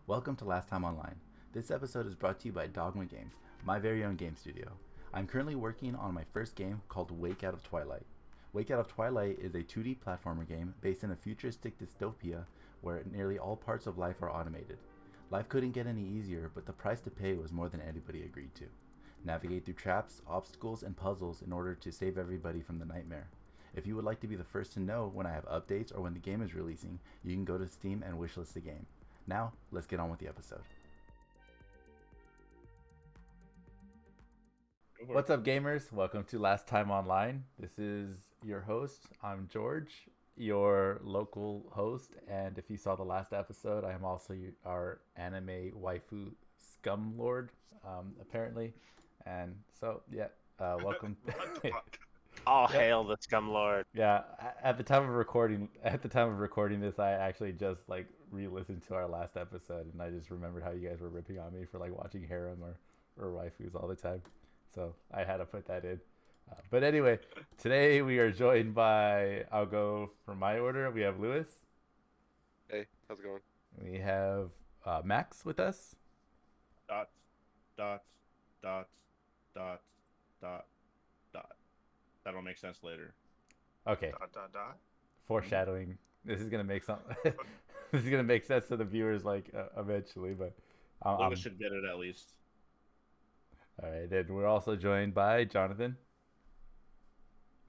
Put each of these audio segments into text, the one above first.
Welcome to Last Time Online. This episode is brought to you by Dogmu Games, my very own game studio. I'm currently working on my first game called Wake Out of Twilight. Wake Out of Twilight is a 2D platformer game based in a futuristic dystopia where nearly all parts of life are automated. Life couldn't get any easier, but the price to pay was more than anybody agreed to. Navigate through traps, obstacles, and puzzles in order to save everybody from the nightmare. If you would like to be the first to know when I have updates or when the game is releasing, you can go to Steam and wishlist the game. Now, let's get on with the episode. What's up, gamers? Welcome to Last Time Online. This is your host. I'm George, your local host, and if you saw the last episode, I am also our anime waifu scum lord, apparently. And so, welcome. All hail the scum lord. Yeah, at the time of recording this, I actually just re-listened to our last episode, and I just remembered how you guys were ripping on me for watching harem or waifus all the time. So I had to put that in. But anyway, today we are joined by, I'll go from my order. We have Lewis. Hey, how's it going? We have Max with us. Dots. That'll make sense later. Okay. ... Dot. Foreshadowing. This is gonna make some. This is gonna make sense to the viewers eventually, but Lewis should get it at least. All right. Then we're also joined by Jonathan.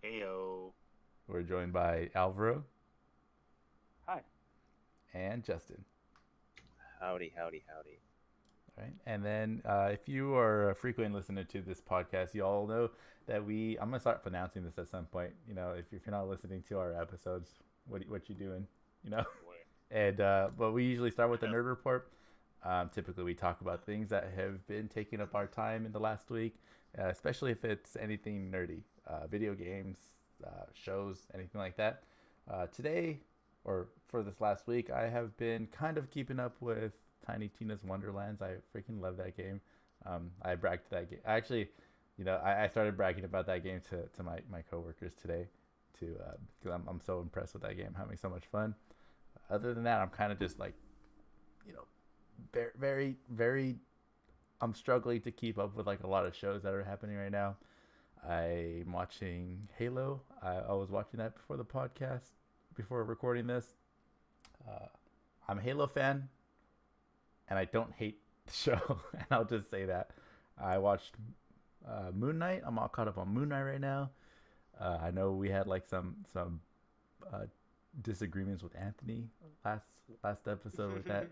Heyo. We're joined by Alvaro. Hi. And Justin. Howdy. All right. And then if you are a frequent listener to this podcast, you all know that I'm going to start pronouncing this at some point. You know, if you're not listening to our episodes, what you doing? You know? And but we usually start with the nerd report. Typically, we talk about things that have been taking up our time in the last week, especially if it's anything nerdy, video games, shows, anything like that. Today, or for this last week, I have been kind of keeping up with Tiny Tina's Wonderlands. I freaking love that game. I bragged to that game. Actually, I started bragging about that game to my coworkers today, because I'm so impressed with that game, having so much fun. Other than that, I'm kind of just very, very. I'm struggling to keep up with a lot of shows that are happening right now. I'm watching Halo. I was watching that before the podcast, before recording this. I'm a Halo fan, and I don't hate the show. And I'll just say that. I watched Moon Knight. I'm all caught up on Moon Knight right now. I know we had some disagreements with Anthony last episode with that.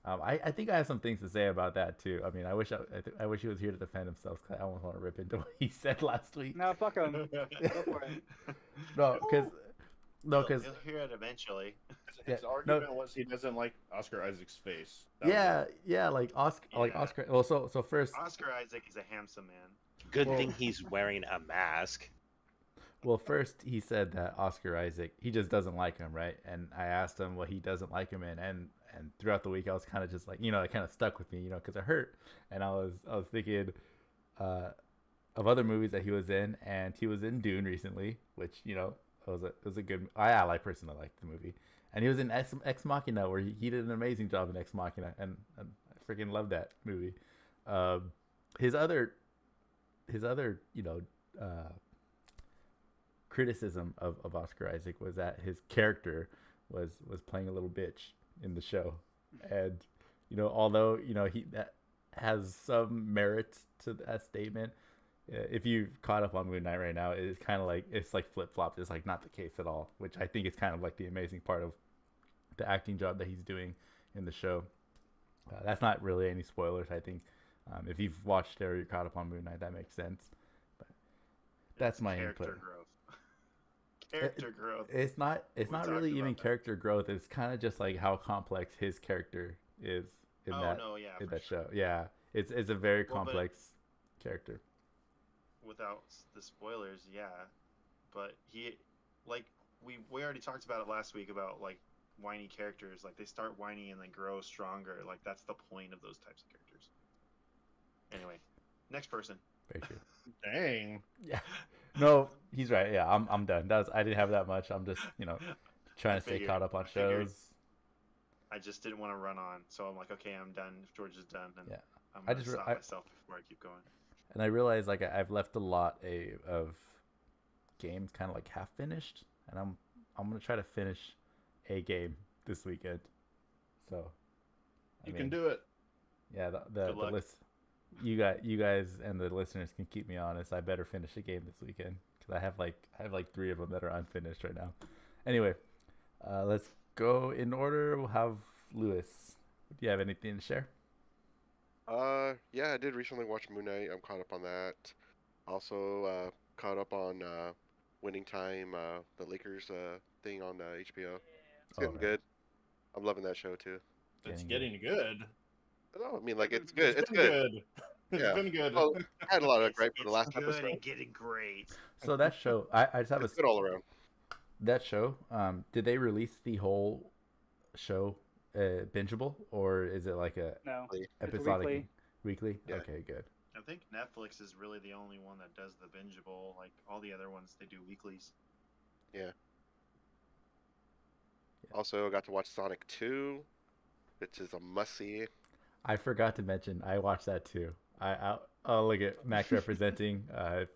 I think I have some things to say about that too. I mean, I wish he was here to defend himself, because I almost want to rip into what he said last week. No, fuck him. Go for it. Because You'll hear it eventually. His argument was he doesn't like Oscar Isaac's face. Oscar. Well, so first, Oscar Isaac is a handsome man. Good thing he's wearing a mask. Well, first he said that Oscar Isaac, he just doesn't like him, right? And I asked him what he doesn't like him in, and throughout the week I was kind of just it kind of stuck with me, because it hurt, and I was thinking of other movies that he was in, and he was in Dune recently, which it was a good. I personally liked the movie, and he was in Ex Machina, where he did an amazing job in Ex Machina, and I freaking love that movie. His other criticism of Oscar Isaac was that his character was playing a little bitch in the show, and although he that has some merit to that statement, if you've caught up on Moon Knight right now, it's kind of it's flip flop. It's not the case at all, which I think is kind of the amazing part of the acting job that he's doing in the show. That's not really any spoilers, I think. If you've watched it or you're caught up on Moon Knight, that makes sense. But that's my input. Character growth. It's not really even character growth. It's kind of just how complex his character is in that show. Yeah, it's a very complex character. Without the spoilers, yeah, but he we already talked about it last week about whiny characters. They start whiny and then grow stronger. That's the point of those types of characters. Anyway, next person. Very true. Dang. Yeah. No, he's right. Yeah, I'm done. I didn't have that much. I'm just trying to stay caught up on shows. I just didn't want to run on, so I'm like, okay, I'm done. If George is done, then Yeah. I'm I gonna just stop myself before I keep going. And I realized like I've left a lot of games kind of like half finished, and I'm gonna try to finish a game this weekend. So You can do it. Yeah, Good the luck. list. You guys and the listeners can keep me honest. I better finish a game this weekend because I have like 3 of them that are unfinished right now. Anyway, let's go in order. We'll have Lewis. Do you have anything to share? Yeah, I did recently watch Moon Knight. I'm caught up on that. Also, caught up on Winning Time, the Lakers thing on HBO. It's getting right. good. I'm loving that show too. It's Getting getting good. No, I mean like it's good. It's been good. good. It's Yeah. been good. Well, I had a lot of It's, gripe for the last good episode. and getting great. So that show, I just have It's good all around. that show. Did they release the whole show bingeable, or is it like a No. It's episodic weekly. Yeah. Okay, good. I think Netflix is really the only one that does the bingeable. Like all the other ones, they do weeklies. Also, got to watch Sonic 2, which is a must-see. I forgot to mention I watched that too. I'll look at Max representing.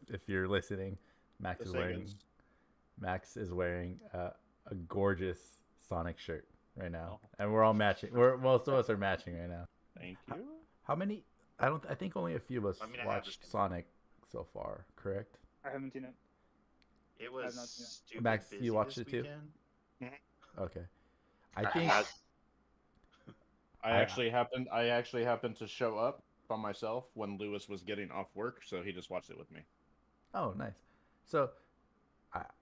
If you're listening, Max The is wearing Sagans. a gorgeous Sonic shirt right now, and we're all matching. Most of us are matching right now. Thank you. How many? I think only a few of us I mean, I have watched this- Sonic so far. Correct? I haven't seen it. It not was seen it. stupid Max, busy you watched this it too? weekend. Okay. I think I actually happened to show up by myself when Lewis was getting off work, so he just watched it with me. Oh, nice. So,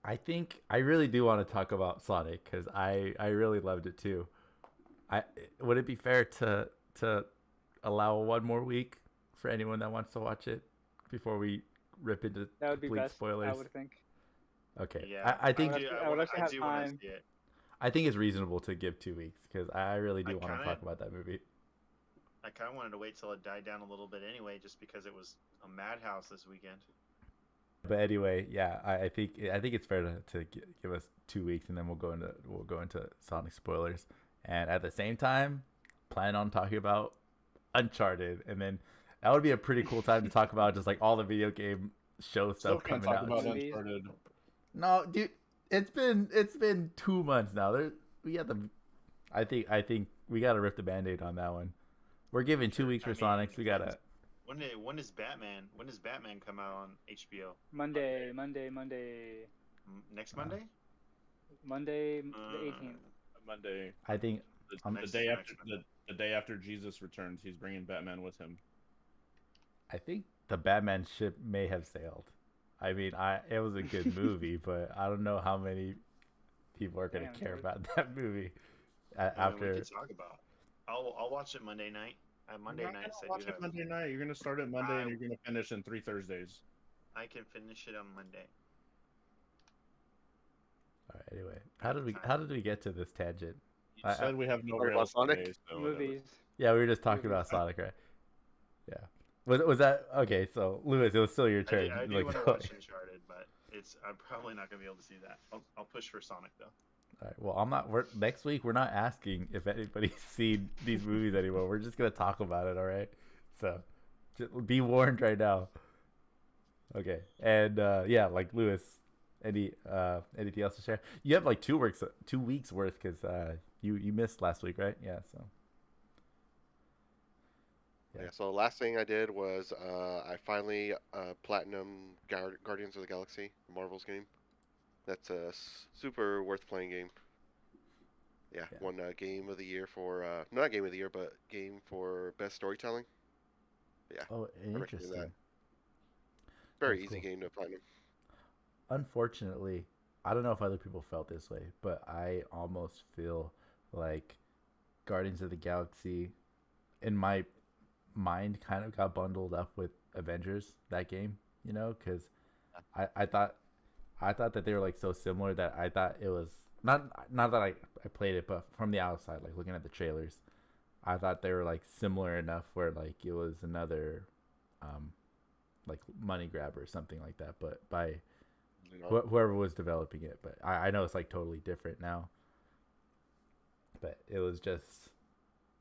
I think I really do want to talk about Sonic because I really loved it too. Would it be fair to allow one more week for anyone that wants to watch it before we rip into That would be complete best. spoilers? I would think. Okay. Yeah, I think I would actually have wanna time. see it. I think it's reasonable to give 2 weeks because I really do I want to kinda- talk about that movie. I kind of wanted to wait till it died down a little bit anyway, just because it was a madhouse this weekend. But anyway, yeah, I think it's fair to give us 2 weeks and then we'll go into Sonic spoilers. And at the same time, plan on talking about Uncharted, and then that would be a pretty cool time to talk about just like all the video game show Still stuff can't coming talk out. about Movies. Uncharted. No, dude, it's been 2 months now. We got the, I think we gotta rip the Band-Aid on that one. We're giving 2 weeks for I mean, Sonic. So we gotta. When does Batman come out on HBO? Monday, Next Monday? Monday, the Uh, 18th. Monday, I think the Next- day next after Monday. the day after Jesus returns, he's bringing Batman with him. the Batman ship may have sailed. I mean, it was a good movie, but I don't know how many people are gonna Damn, care dude. about that movie We after. can talk about. I'll watch it Monday night. Monday You're not nights gonna I watch do it have. Monday night. You're gonna start it Monday, and you're gonna finish in 3 Thursdays. I can finish it on Monday. All right, anyway, how did we get to this tangent? You I- said we have no Talk about rails Sonic? today, so whatever. Movies. Yeah, we were just talking about Sonic, right? Yeah. Was that okay? So Lewis, it was still your turn. I do Like, want to all watch Uncharted, but I'm probably not gonna be able to see that. I'll push for Sonic though. right. Well, I'm not. Next week. We're not asking if anybody's seen these movies anymore. We're just gonna talk about it. All right. So, just be warned right now. Okay. And yeah, like Lewis, anything else to share? You have like 2 weeks worth because you missed last week, right? Yeah. So. Yeah. Yeah, so last thing I did was I finally platinum Guardians of the Galaxy, the Marvel's game. That's a super worth playing game. Yeah, Yeah. won game of the year for not game of the year, but game for best storytelling. Yeah, Oh, recommend interesting. that. Very That's easy cool. game to platinum. Unfortunately, I don't know if other people felt this way, but I almost feel like Guardians of the Galaxy, in my mind, kind of got bundled up with Avengers, that game, because I thought that they were like so similar that I thought it was not that I played it, but from the outside, like looking at the trailers, I thought they were like similar enough where like it was another like money grab or something like that, but by You know? whoever was developing it. But I know it's like totally different now. but it was just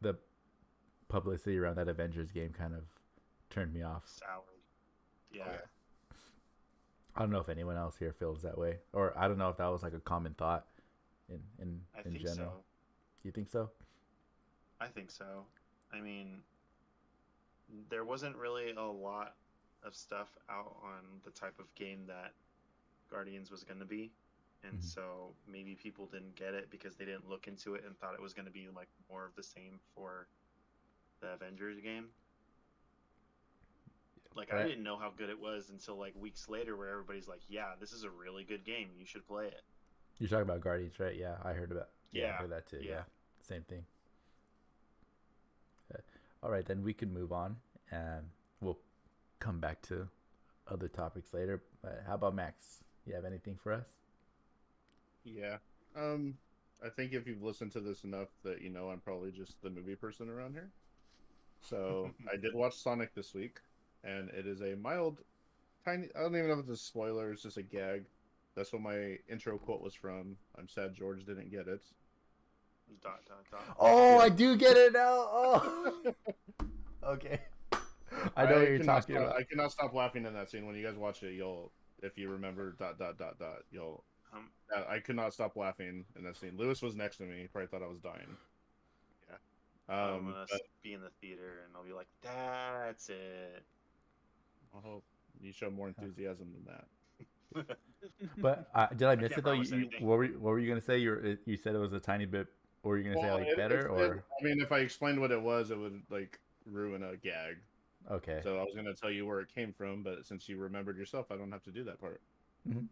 the publicity around that Avengers game kind of turned me off. Sour. Yeah. Oh, yeah. I don't know if anyone else here feels that way, or I don't know if that was like a common thought in I in think general. so. You think so? I think so. I mean, there wasn't really a lot of stuff out on the type of game that Guardians was going to be. And Mhm. so maybe people didn't get it because they didn't look into it and thought it was going to be like more of the same for the Avengers game. Like, I Right. didn't know how good it was until like weeks later where everybody's like, yeah, this is a really good game. You should play it. You're talking about Guardians, right? Yeah, I heard about. Yeah, I Yeah, heard that too. yeah. Yeah, same thing. All right, then we can move on, and we'll come back to other topics later. But how about Max? You have anything for us? Yeah. I think if you've listened to this enough that you know I'm probably just the movie person around here. So I did watch Sonic this week, and it is a mild, tiny. I don't even know if it's a spoiler. It's just a gag. That's what my intro quote was from. I'm sad George didn't get it. ... Oh, Yeah. I do get it now. Oh, okay. I know what you're cannot talking stop- about. I cannot stop laughing in that scene. When you guys watch it, you'll, if you remember ... you'll. I could not stop laughing in that scene. Lewis was next to me. He probably thought I was dying. I'm gonna But be in the theater and I'll be like, "That's it." I hope you show more enthusiasm than that. But did I miss can't it though? promise anything. What were you gonna say? You said it was a tiny bit. Or were you gonna say like better or? I mean, if I explained what it was, it would like ruin a gag. Okay. So I was gonna tell you where it came from, but since you remembered yourself, I don't have to do that part. Mhm.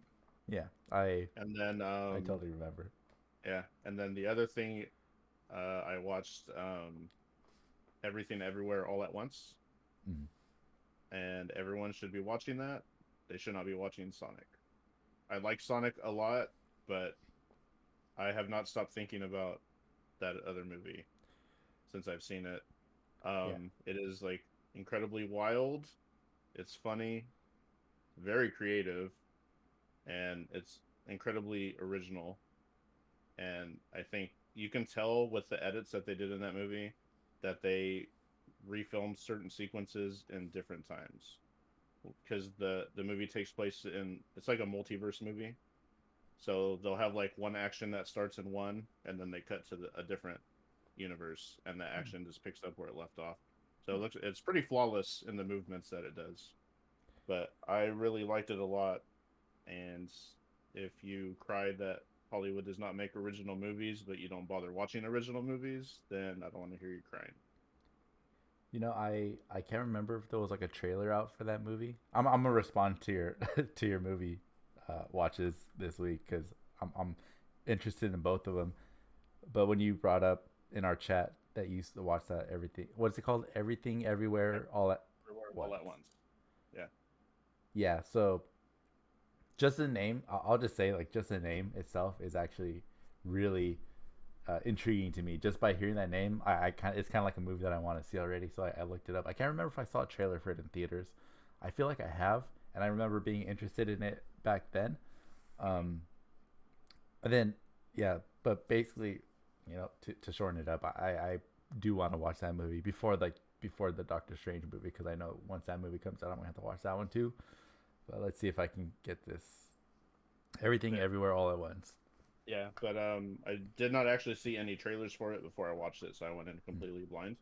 Yeah, I And then I totally remember. yeah, and then the other thing, I watched Everything Everywhere All at Once, Mhm. and everyone should be watching that. They should not be watching Sonic. I like Sonic a lot, but I have not stopped thinking about that other movie since I've seen it. It is like incredibly wild. It's funny, very creative, and it's incredibly original. And I think you can tell with the edits that they did in that movie that they refilmed certain sequences in different times, because the movie takes place in, it's like a multiverse movie. So they'll have like one action that starts in one, and then they cut to a different universe, and the action just picks up where it left off. So it's pretty flawless in the movements that it does. But I really liked it a lot. And if you cried that Hollywood does not make original movies, but you don't bother watching original movies, then I don't want to hear you crying. You know, I can't remember if there was like a trailer out for that movie. I'm gonna respond to your to your movie watches this week because I'm interested in both of them. But when you brought up in our chat that you used to watch that everything, what's it called? Everything, everywhere, all at All at once. yeah. So just the name, I'll just say like just the name itself is actually really intriguing to me. Just by hearing that name, it's kind of like a movie that I want to see already. So I looked it up. I can't remember if I saw a trailer for it in theaters. I feel like I have, and I remember being interested in it back then. And then yeah, but basically, you know, to shorten it up, I do want to watch that movie before the Doctor Strange movie, because I know once that movie comes out, I'm gonna have to watch that one too. But let's see if I can get this Everything Everywhere All at Once. Yeah, but I did not actually see any trailers for it before I watched it, so I went in completely blind.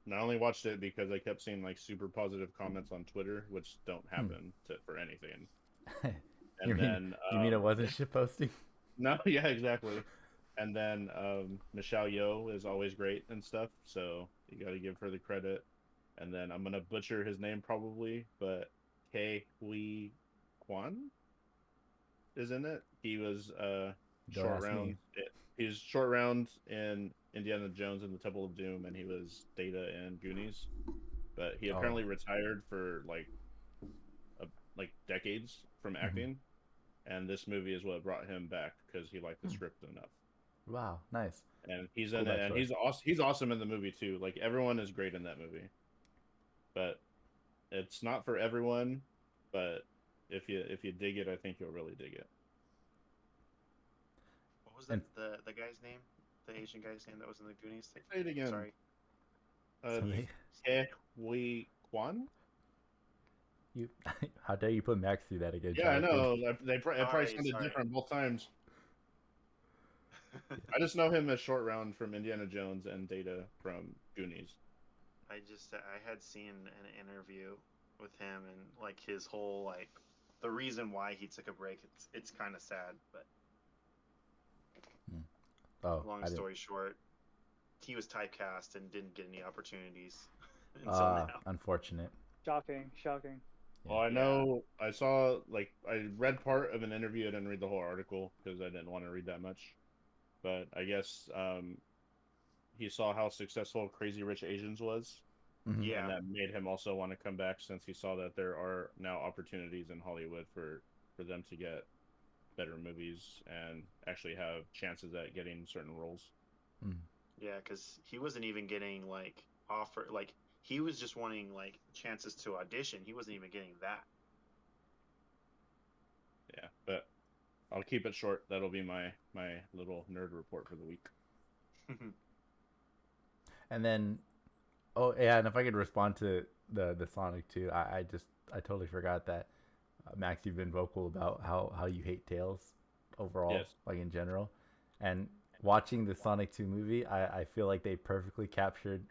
And I only watched it because I kept seeing like super positive comments on Twitter, which don't happen for anything. And you mean it wasn't shit posting? No, yeah, exactly. And then Michelle Yeoh is always great and stuff, so you got to give her the credit. And then I'm gonna butcher his name probably, but Ke Huy Quan is in it. He was short round. He's short round in Indiana Jones and the Temple of Doom, and he was Data in Goonies. But he apparently retired for like decades from acting, and this movie is what brought him back because he liked the script enough. Wow, nice. And he's in it, and he's awesome in the movie too. Like everyone is great in that movie, but it's not for everyone. But if you dig it, I think you'll really dig it. What was the guy's name? the Asian guy's name that was in the Goonies? Say it again. Sorry. Something- Wei Kwan? You, how dare you put Max through that again? Yeah, I Jonathan? know. It probably Sorry, sounded sorry. different both times. I just know him as Short Round from Indiana Jones and Data from Goonies. I had seen an interview with him and like his whole like the reason why he took a break. It's kind of sad, but Oh, long I didn't- story short, he was typecast and didn't get any opportunities until now. Unfortunate. Shocking. Well, I know. I saw I read part of an interview. I didn't read the whole article because I didn't want to read that much. But I guess he saw how successful Crazy Rich Asians was, Mhm. Yeah, and that made him also want to come back since he saw that there are now opportunities in Hollywood for them to get better movies and actually have chances at getting certain roles. yeah, because he wasn't even getting like offer like he was just wanting like chances to audition. He wasn't even getting that. Yeah, but I'll keep it short. That'll be my little nerd report for the week. And then, oh yeah, and if I could respond to the Sonic too, I totally forgot that Max, you've been vocal about how you hate Tails overall, Yes. like in general, and watching the Sonic 2 movie, I feel like they perfectly captured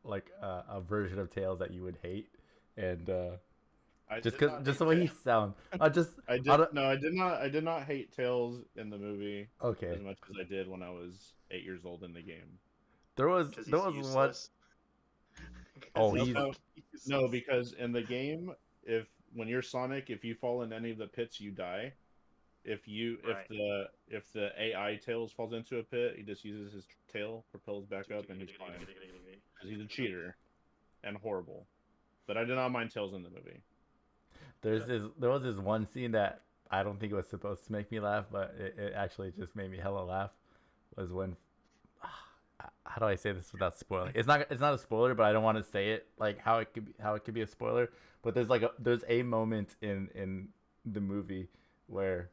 like a version of Tails that you would hate, and just the way he sounds, I did don't- no, I did not hate Tails in the movie okay, as much as I did when I was 8 years old in the game. there was Because he's one. useless. Oh, 'Cause he's- useless. No, because in the game, when you're Sonic, if you fall in any of the pits, you die. If the AI Tails falls into a pit, he just uses his tail, propels back up, and he's fine. Because he's a cheater and horrible. But I did not mind Tails in the movie. there was this one scene that I don't think it was supposed to make me laugh, but it actually just made me hella laugh. Was when how do I say this without spoiling? It's not a spoiler, but I don't want to say it like how it could be a spoiler. But there's a moment in the movie where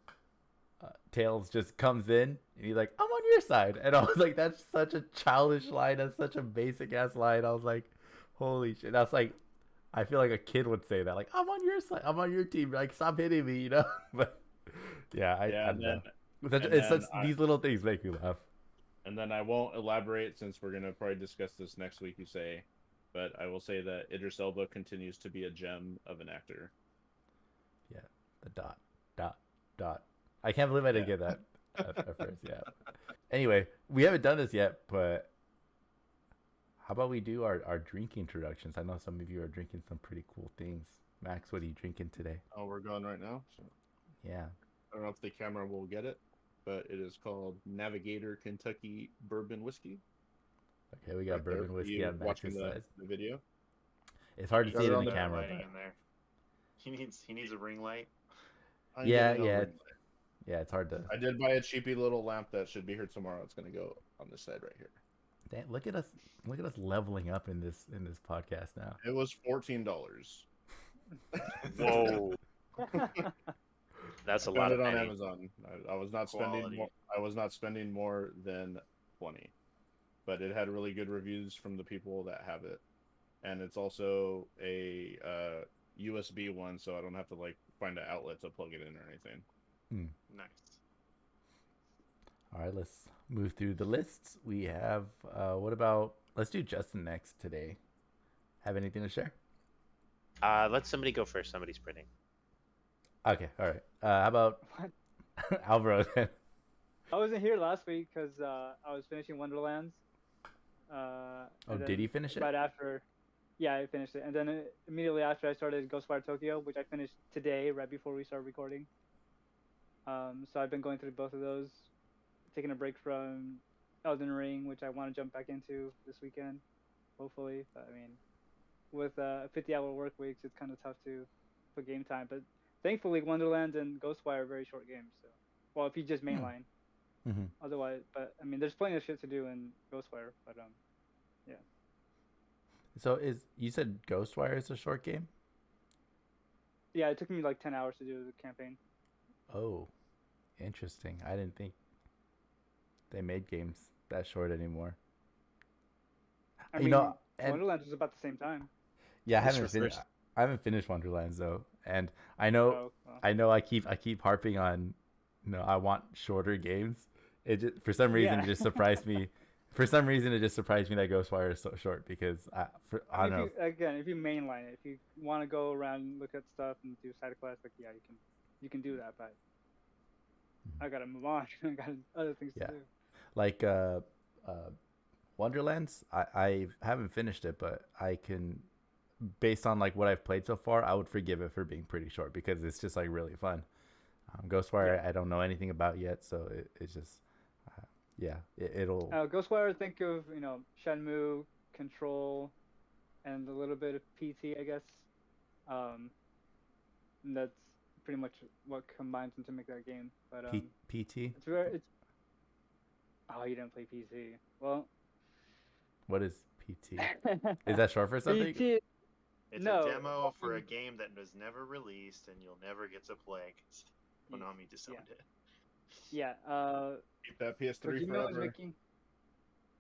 Tails just comes in and he's like, "I'm on your side," and I was like, "That's such a childish line. That's such a basic ass line." I was like, "Holy shit!" That's like, I feel like a kid would say that, like, "I'm on your side. I'm on your team. Like, stop hitting me," you know. But yeah, I don't know. These little things make me laugh. And then I won't elaborate since we're gonna probably discuss this next week. You say, but I will say that Idris Elba continues to be a gem of an actor. Yeah, the dot. I can't believe I didn't get that at first. Yeah. Anyway, we haven't done this yet, but how about we do our drink introductions? I know some of you are drinking some pretty cool things. Max, what are you drinking today? Oh, we're going right now. So Yeah. I don't know if the camera will get it, but it is called Navigator Kentucky Bourbon Whiskey. Okay, we got Right there bourbon for whiskey you on Max's watching side. the video. It's hard to You see it got in it the on camera, lighting but in there. He needs a ring light. I'm Yeah, getting yeah. over it. yeah, it's hard to. I did buy a cheapy little lamp that should be here tomorrow. It's gonna go on this side right here. Damn, look at us leveling up in this podcast now. It was $14. Whoa, that's a lot Found of it on money. Amazon. I was not spending Quality. more. I was not spending more than 20, but it had really good reviews from the people that have it, and it's also a USB one, so I don't have to like find an outlet to plug it in or anything. Nice. All right, let's move through the lists. We have let's do Justin next today. Have anything to share? Let somebody go first. Somebody's printing. Okay, all right. How about What? Alvaro then? I wasn't here last week because I was finishing Wonderlands. And Did you finish it? Right after, yeah, I finished it, and then immediately after I started Ghostwire Tokyo, which I finished today, right before we started recording. So I've been going through both of those, taking a break from Elden Ring, which I want to jump back into this weekend, hopefully. But I mean, with 50-hour work weeks, it's kind of tough to put game time. But thankfully, Wonderlands and Ghostwire are very short games. So, well, if you just mainline. Mm-hmm. Otherwise, but I mean, there's plenty of shit to do in Ghostwire. But yeah. So you said Ghostwire is a short game? Yeah, it took me like 10 hours to do the campaign. Oh, interesting. I didn't think they made games that short anymore. I You mean, know, and Wonderlands was about the same time. yeah, This refers- I haven't finished Wonderlands though, and I Oh, well. I keep harping on, I want shorter games. It just, for some reason, Yeah. it just surprised me. For some reason, it just surprised me that Ghostwire is so short because I don't know. If you mainline it, if you want to go around and look at stuff and do side quests, like you can do that. But I gotta move on. I got other things Yeah. to do. Like Wonderlands, I haven't finished it, but I can, based on like what I've played so far, I would forgive it for being pretty short because it's just like really fun. Ghostwire, I don't know anything about yet, so it's just it'll Ghostwire, think of Shenmue, Control, and a little bit of PT, I guess. And that's pretty much what combines them to make that game. But PT. it's oh, you didn't play PC. Well, What is PT? Is that short for something? PT. It's No. a demo for a game that was never released, and you'll never get to play because Konami disowned it. Yeah. Keep that PS3 Kojima was forever. making.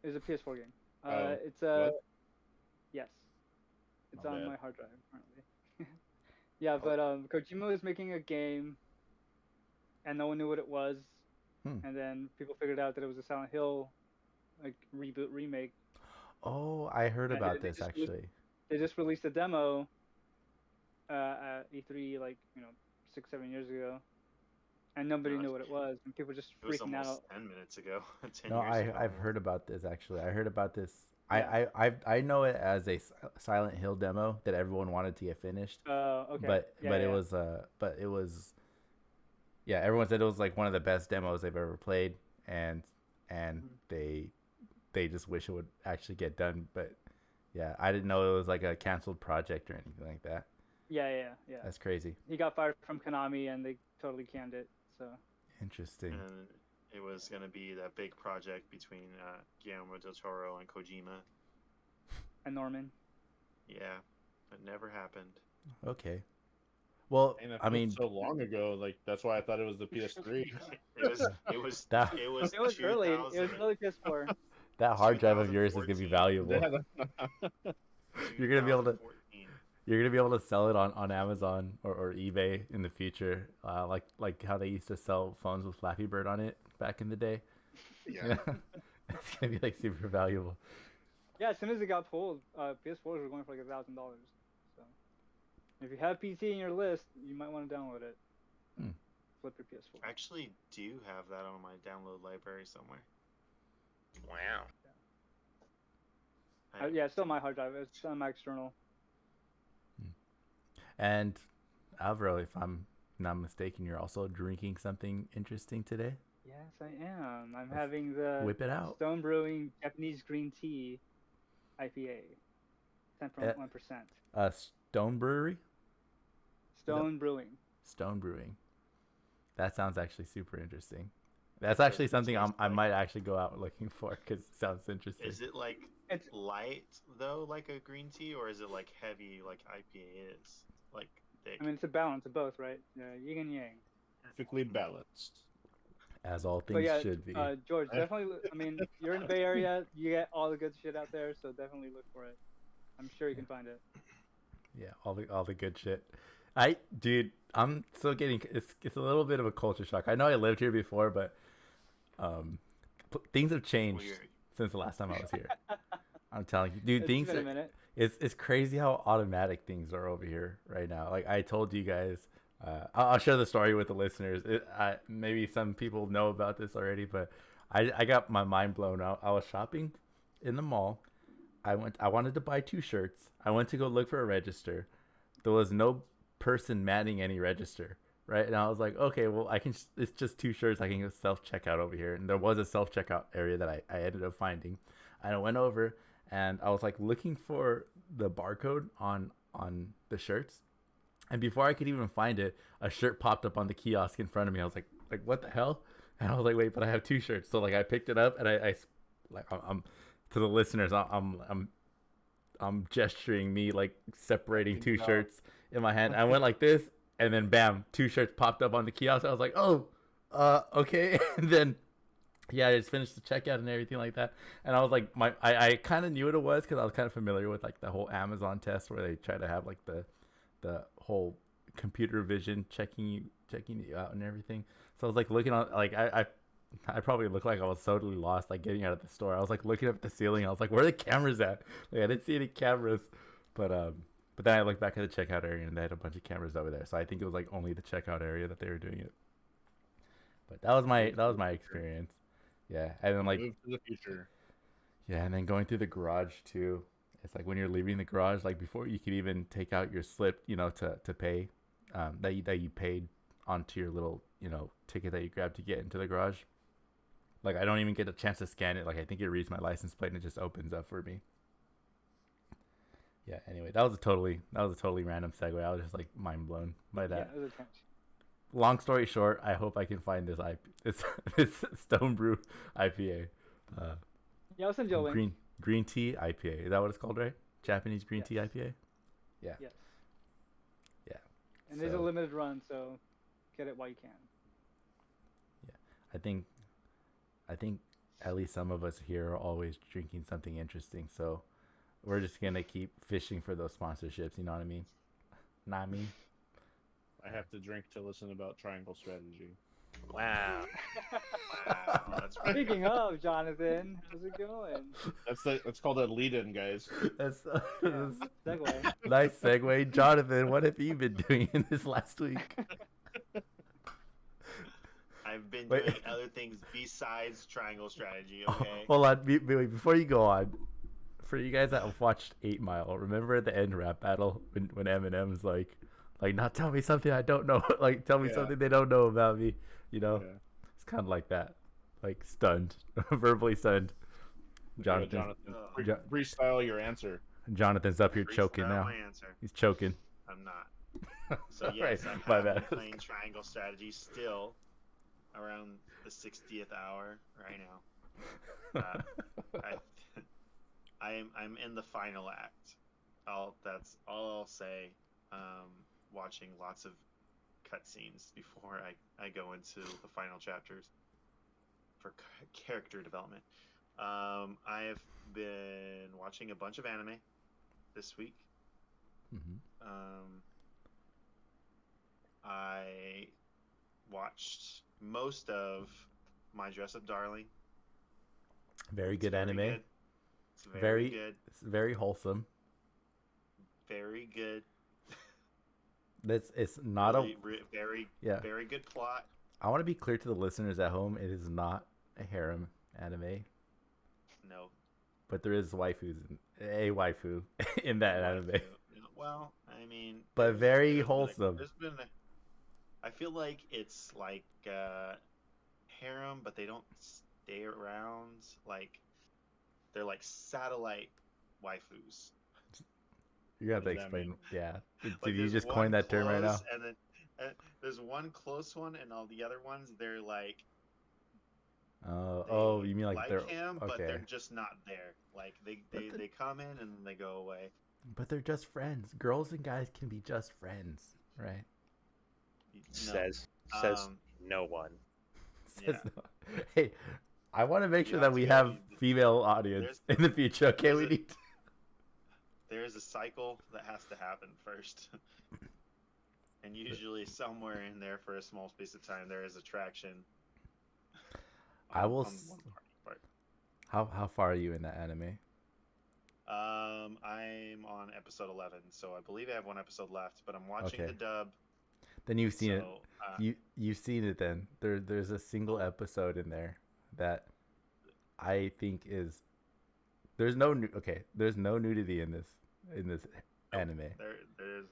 It was a PS4 game. Oh, It's a. what? Yes. It's My on bad. my hard drive currently. Yeah, but Kojima was making a game, and no one knew what it was, and then people figured out that it was a Silent Hill, like reboot remake. Oh, I heard And about they this just actually. They just released a demo at E3 like 6-7 years ago, and nobody No, knew what it was, and people were just It was freaking almost out. 10 minutes ago. 10 No, years ago. I've heard about this actually. I heard about this. Yeah. I know it as a Silent Hill demo that everyone wanted to get finished. Okay. But Yeah, but yeah. it was everyone said it was like one of the best demos they've ever played, and they just wish it would actually get done. But yeah, I didn't know it was like a canceled project or anything like that. Yeah. That's crazy. He got fired from Konami, and they totally canned it. So. Interesting. And it was going to be that big project between Guillermo del Toro and Kojima. And Norman. Yeah, it never happened. Okay. Well, And it I mean, feels so long ago, like that's why I thought it was the PS3. It was That- it was It was early. It was 2000 early PS4. Uh, that hard drive of yours is gonna be 2014. valuable. You're gonna be able to 2014. You're gonna be able to sell it on Amazon or eBay in the future, like how they used to sell phones with Flappy Bird on it back in the day. Yeah. It's gonna be like super valuable. Yeah, as soon as it got pulled, PS4s were going for like $1,000. So, if you have PC in your list, you might want to download it. Hmm. Flip your PS4. I actually do have that on my download library somewhere. Wow. Yeah, it's still my hard drive. It's on my external. And Alvaro, if I'm not mistaken, you're also drinking something interesting today. Yes, I am. I'm Let's having the Whip it out. Stone Brewing Japanese Green Tea IPA. 10.1%. Stone Brewery, Stone Brewing. Stone Brewing. That sounds actually super interesting. That's actually something I might actually go out looking for because it sounds interesting. Is it like It's light though, like a green tea, or is it like heavy, like IPA is, like thick? I mean, it's a balance of both, right? Yin and yang. Perfectly balanced. As all But things yeah, should be. George, definitely. I mean, you're in the Bay Area. You get all the good shit out there, so definitely look for it. I'm sure you can find it. Yeah, all the good shit. Dude, I'm still getting it's a little bit of a culture shock. I know I lived here before, but things have changed Weird. since the last time I was here. I'm telling you, dude, It's things been a are, minute. it's crazy how automatic things are over here right now. Like I told you guys, I'll share the story with the listeners. Maybe some people know about this already, but I got my mind blown out. I was shopping in the mall. I wanted to buy 2 shirts. I went to go look for a register. There was no person manning any register, right? And I was like, okay, well, it's just 2 shirts. I can go self-checkout over here. And there was a self-checkout area that I ended up finding. And I went over and I was like looking for the barcode on the shirts. And before I could even find it, a shirt popped up on the kiosk in front of me. I was like what the hell? And I was like, wait, but I have 2 shirts. So like I picked it up and I'm to the listeners, I'm gesturing me like separating 2 shirts in my hand. I went like this, and then bam, 2 shirts popped up on the kiosk. I was like, oh, okay. And then Yeah, I just finished the checkout and everything like that, and I was like, I kind of knew what it was because I was kind of familiar with like the whole Amazon test where they try to have like the whole computer vision checking you out and everything. So I was like looking on like I probably looked like I was totally lost like getting out of the store. I was like looking up at the ceiling. I was like, where are the cameras at? Like I didn't see any cameras, but then I looked back at the checkout area and they had a bunch of cameras over there. So I think it was like only the checkout area that they were doing it. But that was my experience. Yeah, and then like Move to the future. yeah, and then going through the garage too. It's like when you're leaving the garage, like before you could even take out your slip, to pay, that you paid onto your little, ticket that you grabbed to get into the garage. Like I don't even get a chance to scan it. Like I think it reads my license plate and it just opens up for me. Yeah. Anyway, that was a totally random segue. I was just like mind blown by Yeah, that. it was a trench. Long story short, I hope I can find this Stone Brew IPA. Yeah, I'll send you a link. Green tea IPA. Is that what it's called, right? Japanese green tea IPA. Yeah. Yes. Yeah. And it's a So, limited run, so get it while you can. I think at least some of us here are always drinking something interesting. So we're just gonna keep fishing for those sponsorships. You know what I mean? Not me. I have to drink to listen about triangle strategy. Wow. Wow, that's pretty Speaking of, Jonathan, how's it going? That's called a lead-in, guys. That's Segue. nice segue, Jonathan. What have you been doing in this last week? I've been Wait. doing other things besides triangle strategy. Okay. Hold on, wait, before you go on, for you guys that have watched 8 Mile, remember at the end rap battle when Eminem's like, now tell me something I don't know, like tell me Yeah. something they don't know about me, Yeah. It's kind of like that, like stunned, verbally stunned. Jonathan, Jonathan, Oh. Jo- freestyle your answer. Jonathan's up here choking Freestyle now. my answer. He's choking. I'm not. So Right, yes, I my have been bad. playing triangle strategy still around the 60th hour right now. I'm in the final act. That's all I'll say. Watching lots of cutscenes before I go into the final chapters for character development. I have been watching a bunch of anime this week. Mhm. I watched most of My Dress Up Darling. Very It's good very anime. good. It's very Very, good. it's very wholesome. Very good. It's not Really, a very yeah. very good plot. I want to be clear to the listeners at home. It is not a harem anime, No. but there is a waifu in that anime. Well, I mean, But very there's been wholesome. I feel like it's like harem, but they don't stay around. Like they're like satellite waifus. You have to What does that explain. mean? Yeah. Did Like, you there's just one coin that term right now? close, and then there's one close one, and all the other ones they're like Oh, they you mean like they're him, but okay? they're just not there. Like they come in and then they go away. But they're just friends. Girls and guys can be just friends, right? No. Says Um, no one. Says Yeah. no. Hey, I want to make You sure have that to we go- have female audience in the future. Okay, there's we a- need. There's a cycle that has to happen first. And usually somewhere in there for a small space of time there is attraction. I will on s- one part. How far are you in that anime? I'm on episode 11, so I believe I have one episode left, but I'm watching Okay. the dub. Then you've seen it. So, You've seen it then. There's a single episode in there that I think is there's no nudity in this anime. there's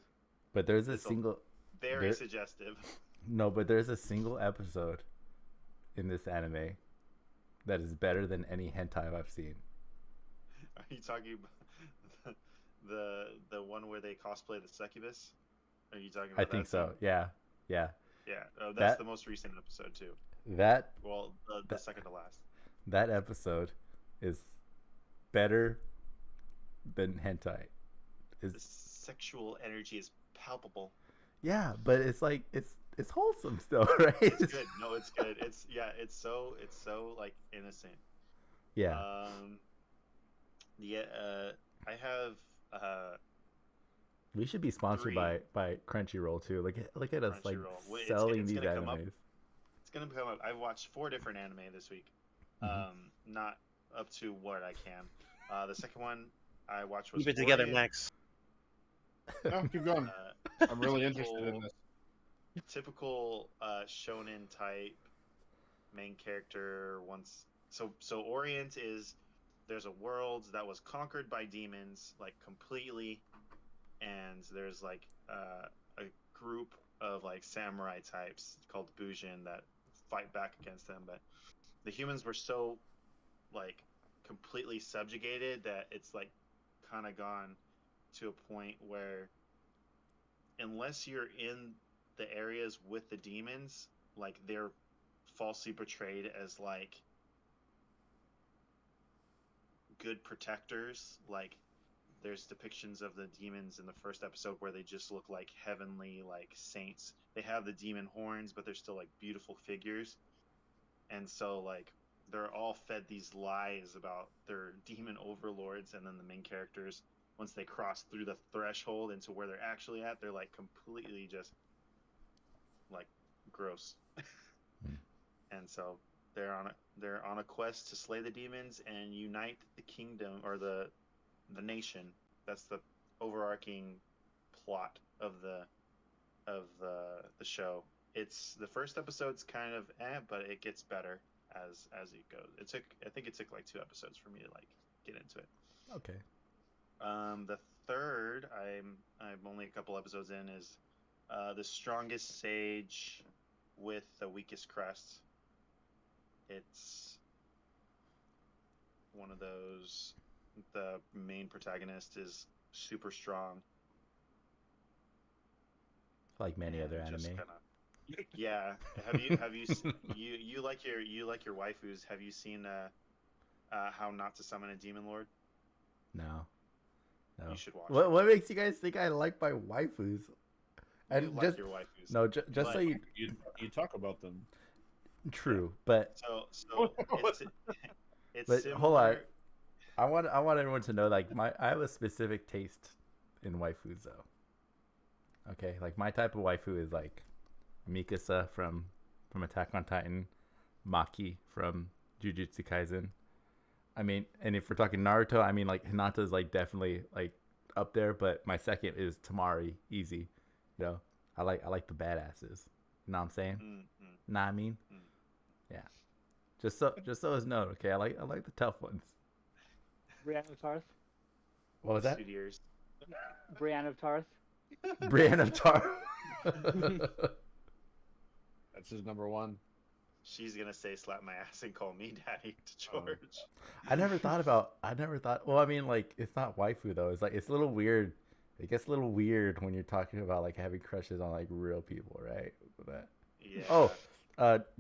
But there's a it's a- single very There- suggestive. no, but there's a single episode in this anime that is better than any hentai I've seen. Are you talking about the one where they cosplay the succubus? Are you talking about I that think so. scene? Yeah. Yeah, that's That- the most recent episode too. That Well, the That- second to last. that episode is better than hentai. The Is sexual energy is palpable. yeah, but it's like it's wholesome still, right? It's good. No, it's good. It's so like innocent. Yeah. Yeah. I have We should be sponsored three by Crunchyroll too. Look at us like Crunchyroll. selling It's these gonna come up. animes. It's gonna come up. I've watched 4 different anime this week. Not up to what I can. The second one I watched was Keep it together, Orient. Max. No, keep going. I'm really interested in this. Typical shonen type main character. So Orient is, there's a world that was conquered by demons, like completely, and there's like a group of like samurai types called Bujin that fight back against them, but the humans were so like completely subjugated that it's like kind of gone to a point where unless you're in the areas with the demons, like they're falsely portrayed as like good protectors. Like there's depictions of the demons in the first episode where they just look like heavenly like saints. They have the demon horns, but they're still like beautiful figures. And so like they're all fed these lies about their demon overlords, and then the main characters, once they cross through the threshold into where they're actually at, they're like completely just like gross. And so they're on a quest to slay the demons and unite the kingdom, or the nation. That's the overarching plot of the show. It's the first episode's kind of but it gets better as it goes. I think it took like 2 episodes for me to like get into it. Okay. The third, I'm only a couple episodes in, is The Strongest Sage with the Weakest Crest. It's one of those, the main protagonist is super strong. Like many other and just anime. Yeah. Have you you like your waifus? Have you seen How Not to Summon a Demon Lord? No. You should watch it. What makes you guys think I like my waifus? And You like just your waifus. no, just so But- You talk about them. true, but So it's But similar. hold on. I want everyone to know like I have a specific taste in waifus though. Okay, like my type of waifu is like Mikasa from Attack on Titan, Maki from Jujutsu Kaisen. I mean, and if we're talking Naruto, I mean like Hinata's like definitely like up there, but my second is Tamari, easy. You know, I like the badasses. You know what I'm saying? Mm-hmm. Nah, I mean, Mm. yeah. Just so it's known, okay. I like the tough ones. Brienne of Tarth. What was that? 2 years. Brienne of Tarth. Brienne of Tar. That's his number one. She's gonna say slap my ass and call me daddy to George. I never thought. Well, I mean, like it's not waifu though. It's like it's a little weird. It gets a little weird when you're talking about like having crushes on like real people, right? But, Yeah. oh,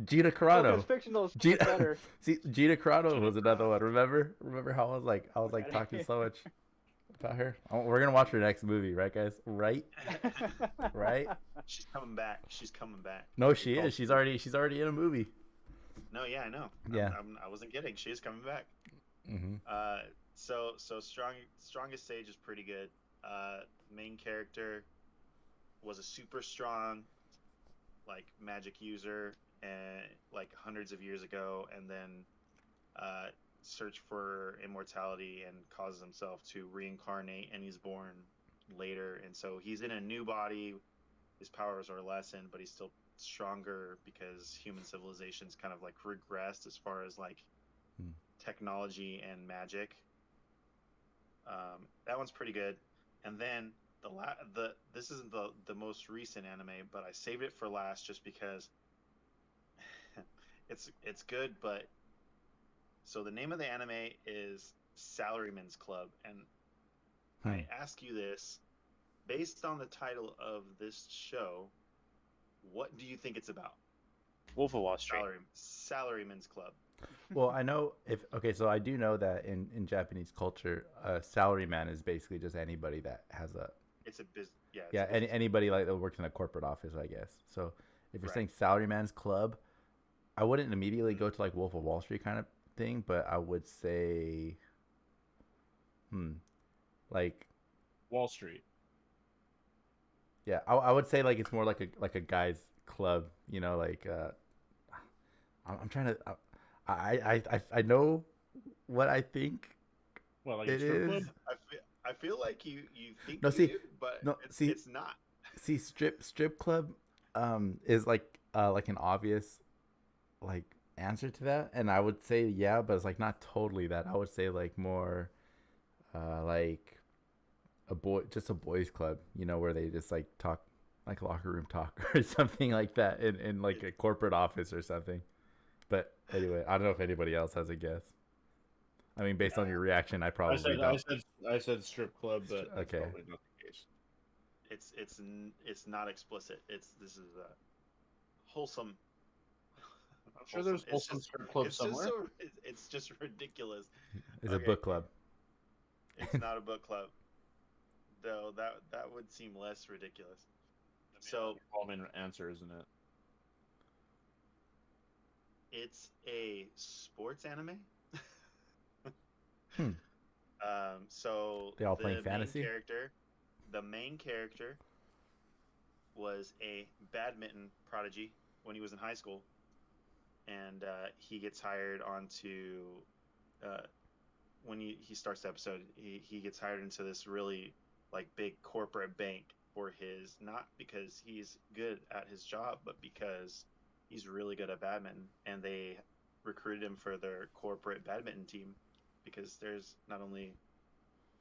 Gina Carano. Because fictional is Gina, better. see, Gina Carano Gina was another Carano. one. Remember how I was like talking so much about her. Oh, we're gonna watch her next movie, right, guys? Right? Right? She's coming back. She's coming back. No, she is. She's already in a movie. No, yeah, I know. Yeah. I wasn't kidding. She is coming back. Mm-hmm. So strongest sage is pretty good. Main character was a super strong, like magic user, and like hundreds of years ago, and then searched for immortality and causes himself to reincarnate, and he's born later, and so he's in a new body. His powers are lessened, but he's still stronger because human civilization's kind of like regressed as far as like technology and magic. That one's pretty good. And then this isn't the most recent anime, but I saved it for last just because it's good. But so the name of the anime is Salaryman's Club, and I ask you this based on the title of this show. What do you think it's about? Wolf of Wall Street. Salaryman's Club. Well, I know so I do know that in Japanese culture, a salaryman is basically just anybody that has a It's a business. Yeah. anybody like that works in a corporate office, I guess. So if you're Right. saying Salaryman's Club, I wouldn't immediately go to like Wolf of Wall Street kind of thing, but I would say, like, Wall Street. yeah, I would say like it's more like a guy's club, you know, like I'm trying to, I know what I think Well, like a it strip is. club. I feel like you think No, you see, do, but no, it's, see- it's not. See, strip club, is like an obvious like answer to that, and I would say yeah, but it's like not totally that. I would say like more, like just a boys club, you know, where they just like talk like locker room talk or something like that in like a corporate office or something. But anyway, I don't know if anybody else has a guess. I mean, based on your reaction, I probably don't. I said strip club, but that's Okay. probably not the case. It's not explicit. This is a wholesome. I'm sure there's It's wholesome just- strip club it's somewhere. Just so, it's just ridiculous. It's a Okay. book club. It's not a book club, though. That would seem less ridiculous. So Common answer, isn't it? it's a sports anime. Hmm. So They all playing fantasy? The main character was a badminton prodigy when he was in high school, and he gets hired onto when he starts the episode. He gets hired into this really like big corporate bank for his, not because he's good at his job, but because he's really good at badminton, and they recruited him for their corporate badminton team because there's not only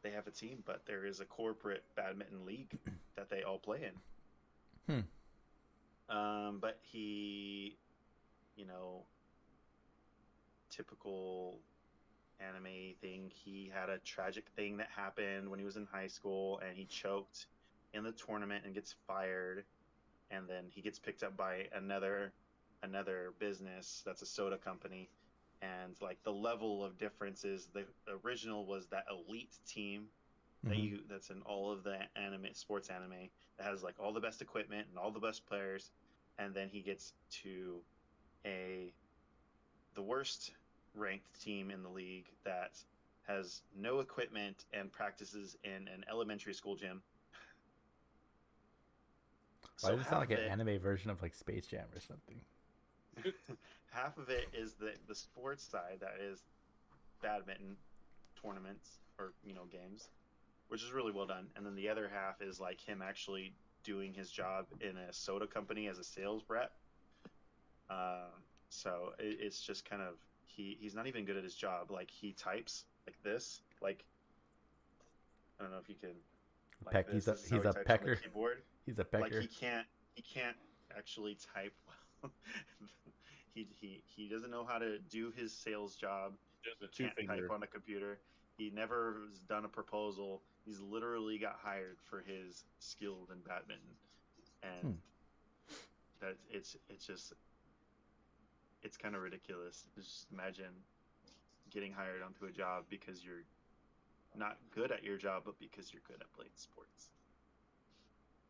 they have a team, but there is a corporate badminton league that they all play in. But he, you know, typical anime thing, he had a tragic thing that happened when he was in high school, and he choked in the tournament and gets fired, and then he gets picked up by another business that's a soda company. And like the level of difference is the original was that elite team that's in all of the sports anime that has like all the best equipment and all the best players, and then he gets to the worst ranked team in the league that has no equipment and practices in an elementary school gym. Why does it sound like an half of anime version of like Space Jam or something? half of it is the sports side, that is badminton tournaments or games, which is really well done, and then the other half is like him actually doing his job in a soda company as a sales rep. So it's just kind of he's not even good at his job. Like he types like this, like I don't know if you can. Like He's this is how a he types on the pecker. keyboard. He's a pecker. Like he can't actually type well. He doesn't know how to do his sales job. Just He can't type on a computer. He never has done a proposal. He's literally got hired for his skills in badminton, and that it's kind of ridiculous. Just imagine getting hired onto a job because you're not good at your job, but because you're good at playing sports.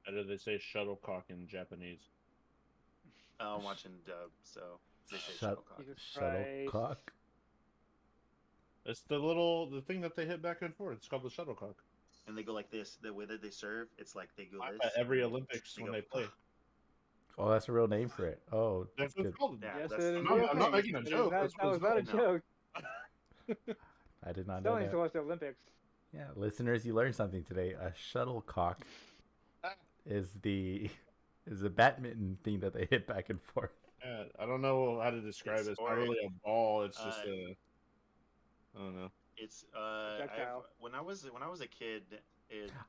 How do they say shuttlecock in Japanese? I'm watching dub, so they say Shut- shuttlecock. Jesus Christ. Shuttlecock. It's the thing that they hit back and forth. It's called the shuttlecock. And they go like this. The way that they serve, it's like they go At this. every and Olympics when go, they play. Oh, that's a real name for it. Oh, That's that's what good. it's called. Yeah, Yes, that's- it is. I'm not making a joke. That That's what was it's not a called. joke. I did not Still know needs to that. watch the Olympics. Yeah, listeners, you learned something today. A shuttlecock is a badminton thing that they hit back and forth. Yeah, I don't know how to describe it. It's not really a ball. It's just I don't know. It's Projectile. when I was a kid,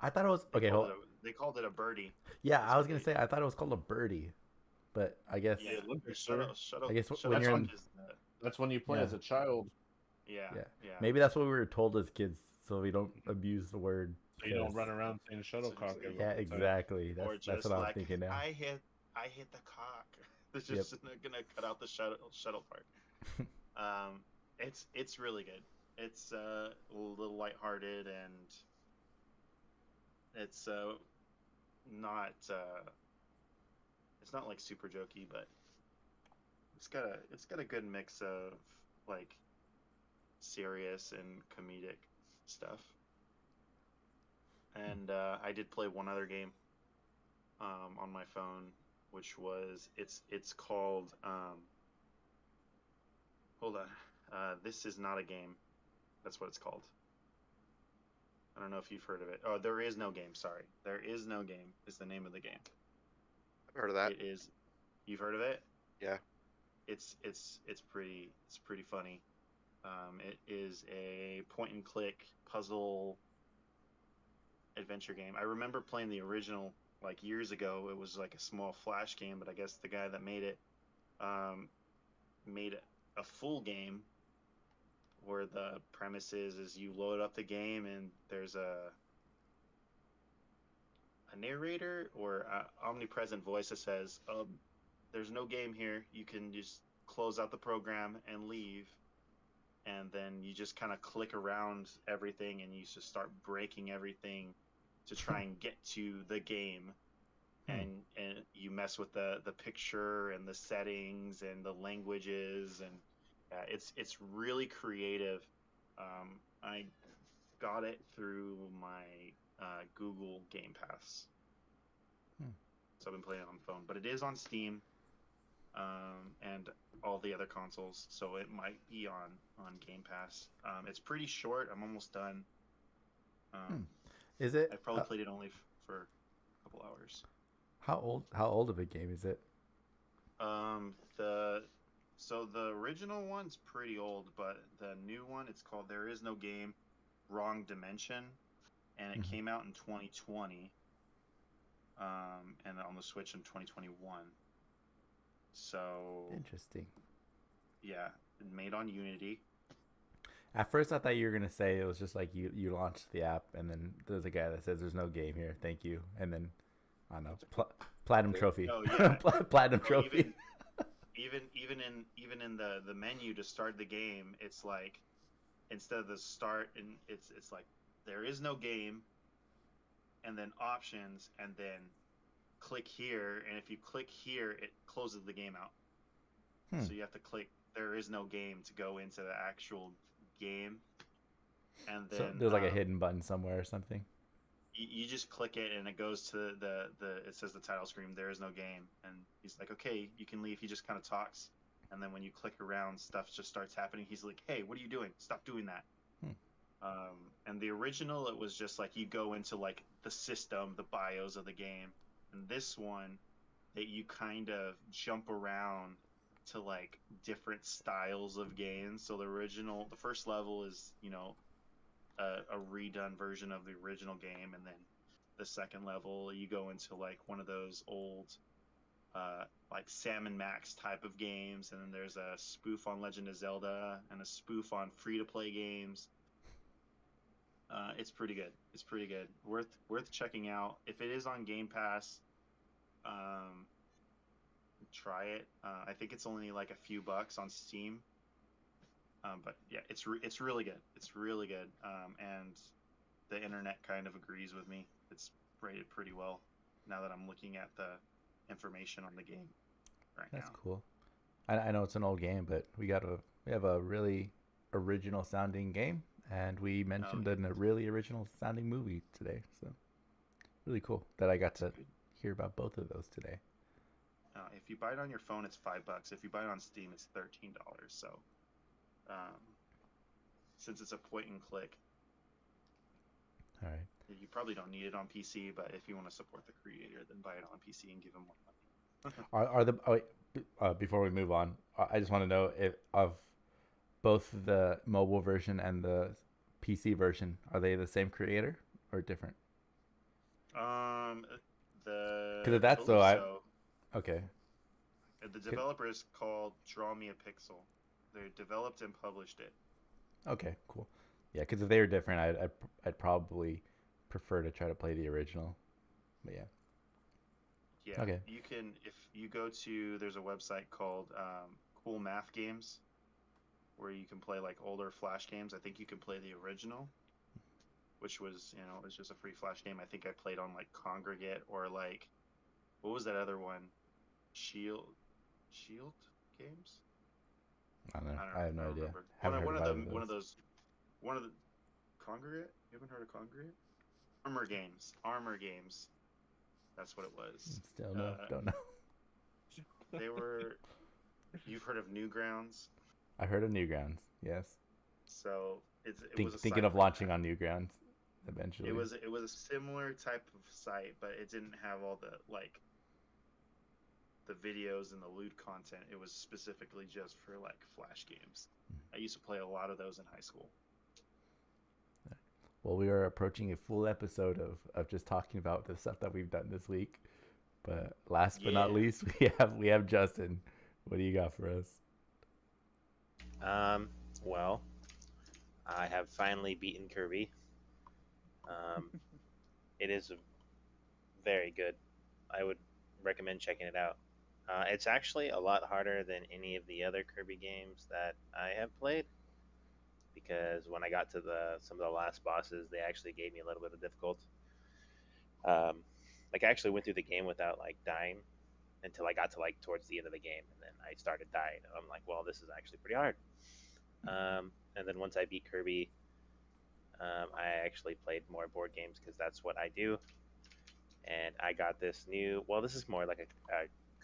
I thought it was they okay. called Hold. they called it a birdie. Yeah, That's I was what gonna say I thought it was called a birdie, but I guess Yeah, Olympics, shuttle, sir. shuttle, I guess shuttle when you're in- cock is That's when you play Yeah. as a child, yeah. maybe that's what we were told as kids, so we don't abuse the word. so you don't 'cause- run around saying shuttlecock. every Yeah, time. exactly. Or That's just what I'm like thinking now. I hit the cock. It's just gonna cut out the shuttle part. It's really good. It's a little lighthearted, and it's not It's not like super jokey, but it's got a good mix of like serious and comedic stuff. And I did play one other game on my phone, which was it's called hold on, This Is Not a Game. That's what it's called. I don't know if you've heard of it. Oh, There Is No Game. Sorry, There Is No Game is the name of the game. I've heard of that. It is. You've heard of it? Yeah. It's pretty funny. It is a point and click puzzle adventure game. I remember playing the original like years ago. It was like a small flash game, but I guess the guy that made it made a full game where the premise is you load up the game and there's a narrator or a omnipresent voice that says, there's no game here. You can just close out the program and leave. And then you just kind of click around everything and you just start breaking everything to try and get to the game. And you mess with the picture and the settings and the languages, and it's really creative. I got it through my Google Game Pass. So I've been playing it on the phone, but it is on Steam and all the other consoles, so it might be on Game Pass. It's pretty short. I'm almost done. Is it? I probably played it only for a couple hours. How old of a game is it? The original one's pretty old, but the new one, it's called There Is No Game, Wrong Dimension, and it came out in 2020, and on the Switch in 2021. So Interesting. yeah, made on Unity. At first, I thought you were gonna say it was just like you launched the app, and then there's a guy that says there's no game here, thank you, and then I don't know, platinum trophy. Oh yeah, Platinum trophy. Even in the menu to start the game, it's like instead of the start, and it's like there is no game, and then options, and then click here, and if you click here, it closes the game out. So you have to click there is no game to go into the actual game, and then So there's like a hidden button somewhere or something. you just click it and it goes to the it says the title screen, there is no game, and he's like, okay, you can leave. He just kind of talks, and then when you click around, stuff just starts happening. He's like, hey, what are you doing? Stop doing that. And the original, it was just like you go into like the system, the BIOS of the game, and this one that you kind of jump around to like different styles of games. So the first level is, a redone version of the original game, and then the second level you go into like one of those old like Sam and Max type of games, and then there's a spoof on Legend of Zelda and a spoof on free-to-play games. It's pretty good. Worth checking out. If it is on Game Pass, try it. I think it's only like a few bucks on Steam. But yeah, it's really good. It's really good. And the internet kind of agrees with me. It's rated pretty well now that I'm looking at the information on the game right now. That's cool. I know it's an old game, but we have a really original sounding game, and we mentioned a really original sounding movie today. So really cool that I got to hear about both of those today. If you buy it on your phone, it's $5. If you buy it on Steam, it's $13. So since it's a point and click, all right, you probably don't need it on PC. But if you want to support the creator, then buy it on PC and give him more money. Before we move on, I just want to know if of both the mobile version and the PC version, are they the same creator or different? Because if that's so, okay. The developer is called Draw Me a Pixel. They developed and published it. Okay, cool. Yeah, because if they were different, I'd probably prefer to try to play the original. But yeah. Yeah. Okay. You can, if you go to, there's a website called Cool Math Games, where you can play like older Flash games. I think you can play the original, which was, it was just a free Flash game. I think I played on like Congregate or like, what was that other one? Shield Games. I don't know. I don't know. I have no I don't idea. remember. Haven't heard One of about them. those. One of the Congregate. You haven't heard of Congregate? Armor Games. Armor Games. That's what it was. Still no, don't know. They were. You've heard of Newgrounds? I heard of Newgrounds. Yes. So it was a Thinking site of like launching that. on Newgrounds eventually. It was a similar type of site, but it didn't have all the like the videos and the loot content. It was specifically just for like Flash games. I used to play a lot of those in high school. Well, we are approaching a full episode of just talking about the stuff that we've done this week. But last but not Yeah. least, we have Justin. What do you got for us? Well, I have finally beaten Kirby. It is very good. I would recommend checking it out. It's actually a lot harder than any of the other Kirby games that I have played, because when I got to some of the last bosses, they actually gave me a little bit of difficult. Like I actually went through the game without like dying until I got to like towards the end of the game, and then I started dying. I'm like, well, this is actually pretty hard. And then once I beat Kirby, I actually played more board games because that's what I do. And I got this new. Well, this is more like a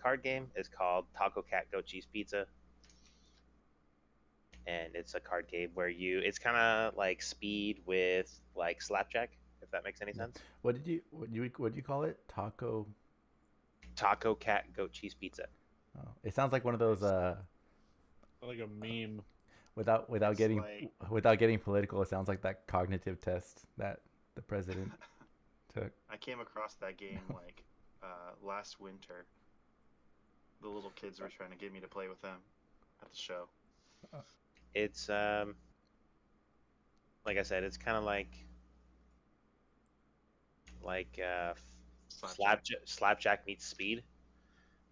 card game. It's called Taco Cat Goat Cheese Pizza, and it's a card game where it's kind of like Speed with like Slapjack, if that makes any sense. What did you call it? Taco Cat Goat Cheese Pizza. Oh, it sounds like one of those Like a meme. without It's getting like- without getting political, it sounds like that cognitive test that the president took. I came across that game like last winter. The little kids were trying to get me to play with them at the show. It's like I said, it's kind of like Slapjack meets Speed,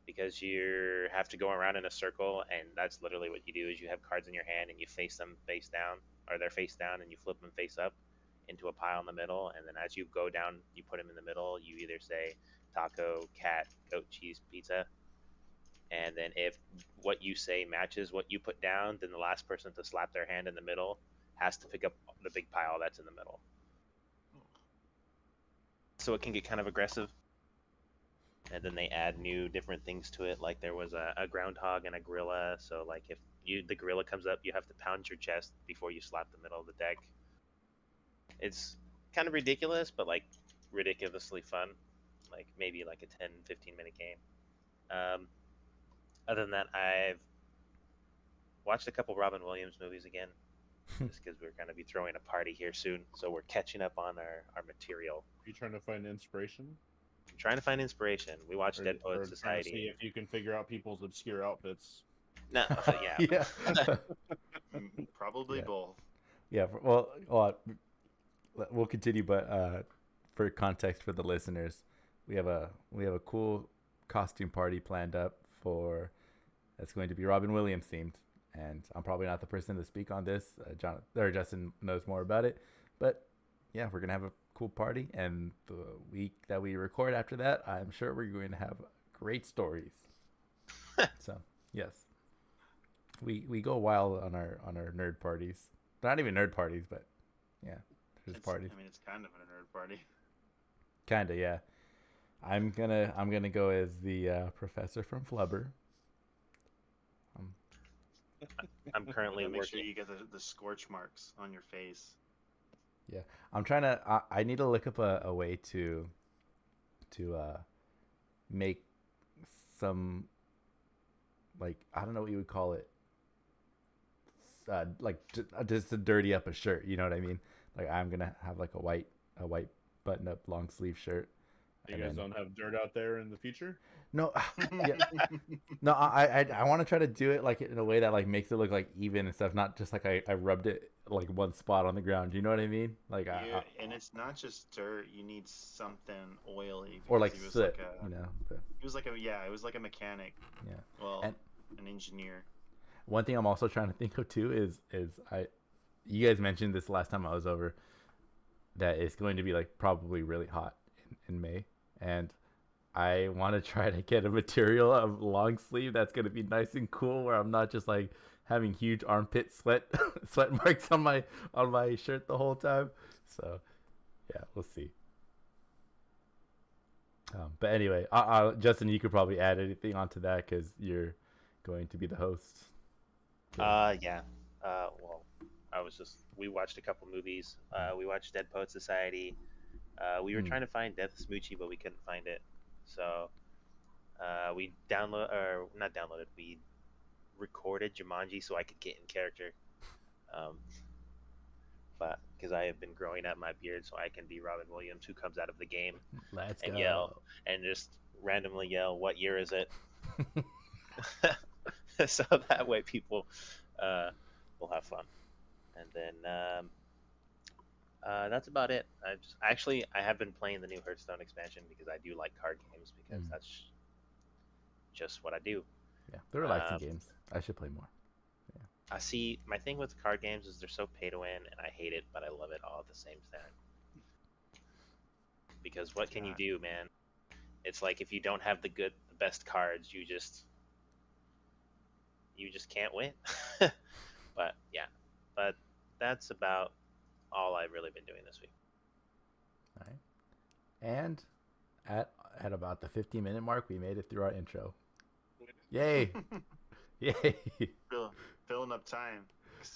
because you have to go around in a circle, and that's literally what you do. Is you have cards in your hand and you face them face down, or they're face down, and you flip them face up into a pile in the middle, and then as you go down, you put them in the middle. You either say taco, cat, goat, cheese, pizza, and then if what you say matches what you put down, then the last person to slap their hand in the middle has to pick up the big pile that's in the middle. So it can get kind of aggressive. And then they add new different things to it. Like there was a groundhog and a gorilla. So like if the gorilla comes up, you have to pound your chest before you slap the middle of the deck. It's kind of ridiculous, but like ridiculously fun. Like maybe like a 10-15 minute game. Other than that, I've watched a couple Robin Williams movies again, just because we're going to be throwing a party here soon. So we're catching up on our material. Are you trying to find inspiration? I'm trying to find inspiration. We watched Or- Dead or Poets trying to Society. see if you can figure out people's obscure outfits. No, yeah. Yeah. Probably Yeah. both. Yeah. We'll continue, but for context for the listeners, we have a cool costume party planned up for that's going to be Robin Williams themed, and I'm probably not the person to speak on this. Justin knows more about it, but yeah, we're gonna have a cool party, and the week that we record after that, I'm sure we're going to have great stories. So yes, we go wild on our nerd parties. Not even nerd parties, but yeah, there's parties. I mean, it's kind of a nerd party. Kinda, yeah. I'm gonna go as the professor from Flubber. I'm currently Make sure working. you get the scorch marks on your face. I'm trying to. I need to look up a way to make some, like, I don't know what you would call it. Just to dirty up a shirt. You know what I mean? Like I'm gonna have like a white button up long sleeve shirt. You and guys then- don't have dirt out there in the future? No, yeah. No, I want to try to do it like in a way that like makes it look like even and stuff, not just like I rubbed it like one spot on the ground. You know what I mean? Like Yeah, and it's not just dirt. You need something oily. or like because he was soot, like a, you know. But, He was like it was like a mechanic. Yeah. Well, And- an engineer. one thing I'm also trying to think of too is you guys mentioned this last time I was over that it's going to be like probably really hot in May, and I want to try to get a material of long sleeve that's gonna be nice and cool, where I'm not just like having huge armpit sweat marks on my shirt the whole time. So yeah, we'll see. But anyway, Justin, you could probably add anything onto that because you're going to be the host. Yeah. Well, we watched a couple movies. We watched Dead Poet Society. We were trying to find Death Smoochie, but we couldn't find it. So we not downloaded. We recorded Jumanji so I could get in character. But because I have been growing out my beard, so I can be Robin Williams, who comes out of the game Let's and go. yell and just randomly yell, "What year is it?" So that way people will have fun. And then that's about it. I have been playing the new Hearthstone expansion because I do like card games because that's just what I do. Yeah, they're relaxing games. I should play more. I see. My thing with card games is they're so pay to win, and I hate it, but I love it all at the same time. Because what can you do, man? It's like if you don't have the best cards, you just can't win. But yeah, but that's about all I've really been doing this week. All right, and at about the 15-minute mark, we made it through our intro. Yay! Yay! Filling up time.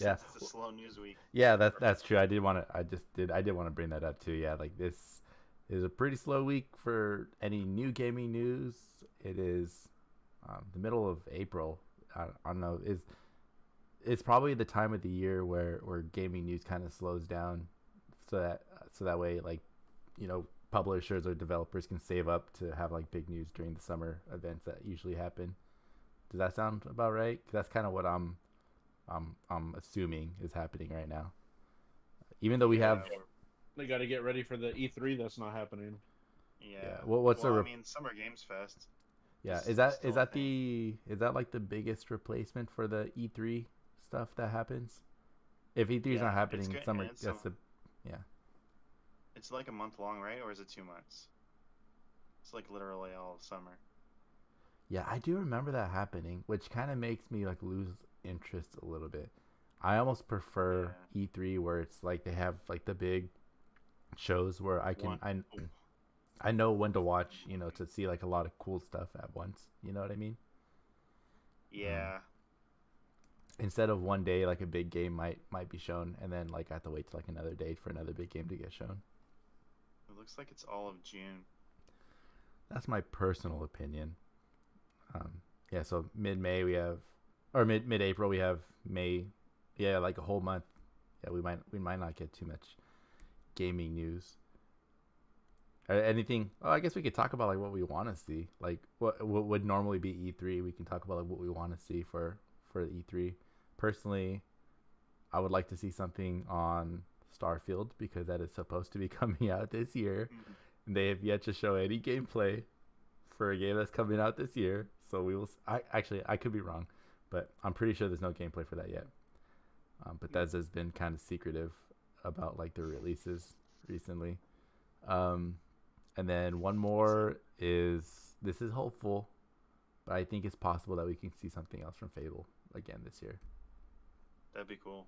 Yeah, It's a slow news week. Yeah, that's true. I did want to bring that up too. Yeah, like this is a pretty slow week for any new gaming news. It is the middle of April. I don't know. It's probably the time of the year where gaming news kind of slows down, so that way, like, you know, publishers or developers can save up to have like big news during the summer events that usually happen. Does that sound about right? 'Cause that's kind of what I'm assuming is happening right now. Even though we have, they got to get ready for the E3 that's not happening. Yeah. I mean, Summer Games Fest. Yeah, is that like the biggest replacement for the E3 stuff that happens? If E3 is not happening, summer. It's like a month long, right? Or is it 2 months? It's like literally all of summer. Yeah, I do remember that happening, which kind of makes me like lose interest a little bit. I almost prefer E3 where it's like they have like the big shows where I know when to watch, you know, to see like a lot of cool stuff at once. You know what I mean? Yeah. Instead of one day, like a big game might be shown, and then like I have to wait till like another day for another big game to get shown. It looks like it's all of June. That's my personal opinion. Yeah, so mid-May we have, or mid-April we have May. Yeah, like a whole month. Yeah, we might not get too much gaming news. Anything? Oh, I guess we could talk about like what we want to see. Like what would normally be E3. We can talk about like what we want to see for E3. Personally, I would like to see something on Starfield because that is supposed to be coming out this year. And they have yet to show any gameplay for a game that's coming out this year. So we will. I could be wrong, but I'm pretty sure there's no gameplay for that yet. Bethesda has been kind of secretive about like their releases recently. And then one more is, this is hopeful, but I think it's possible that we can see something else from Fable again this year. That'd be cool.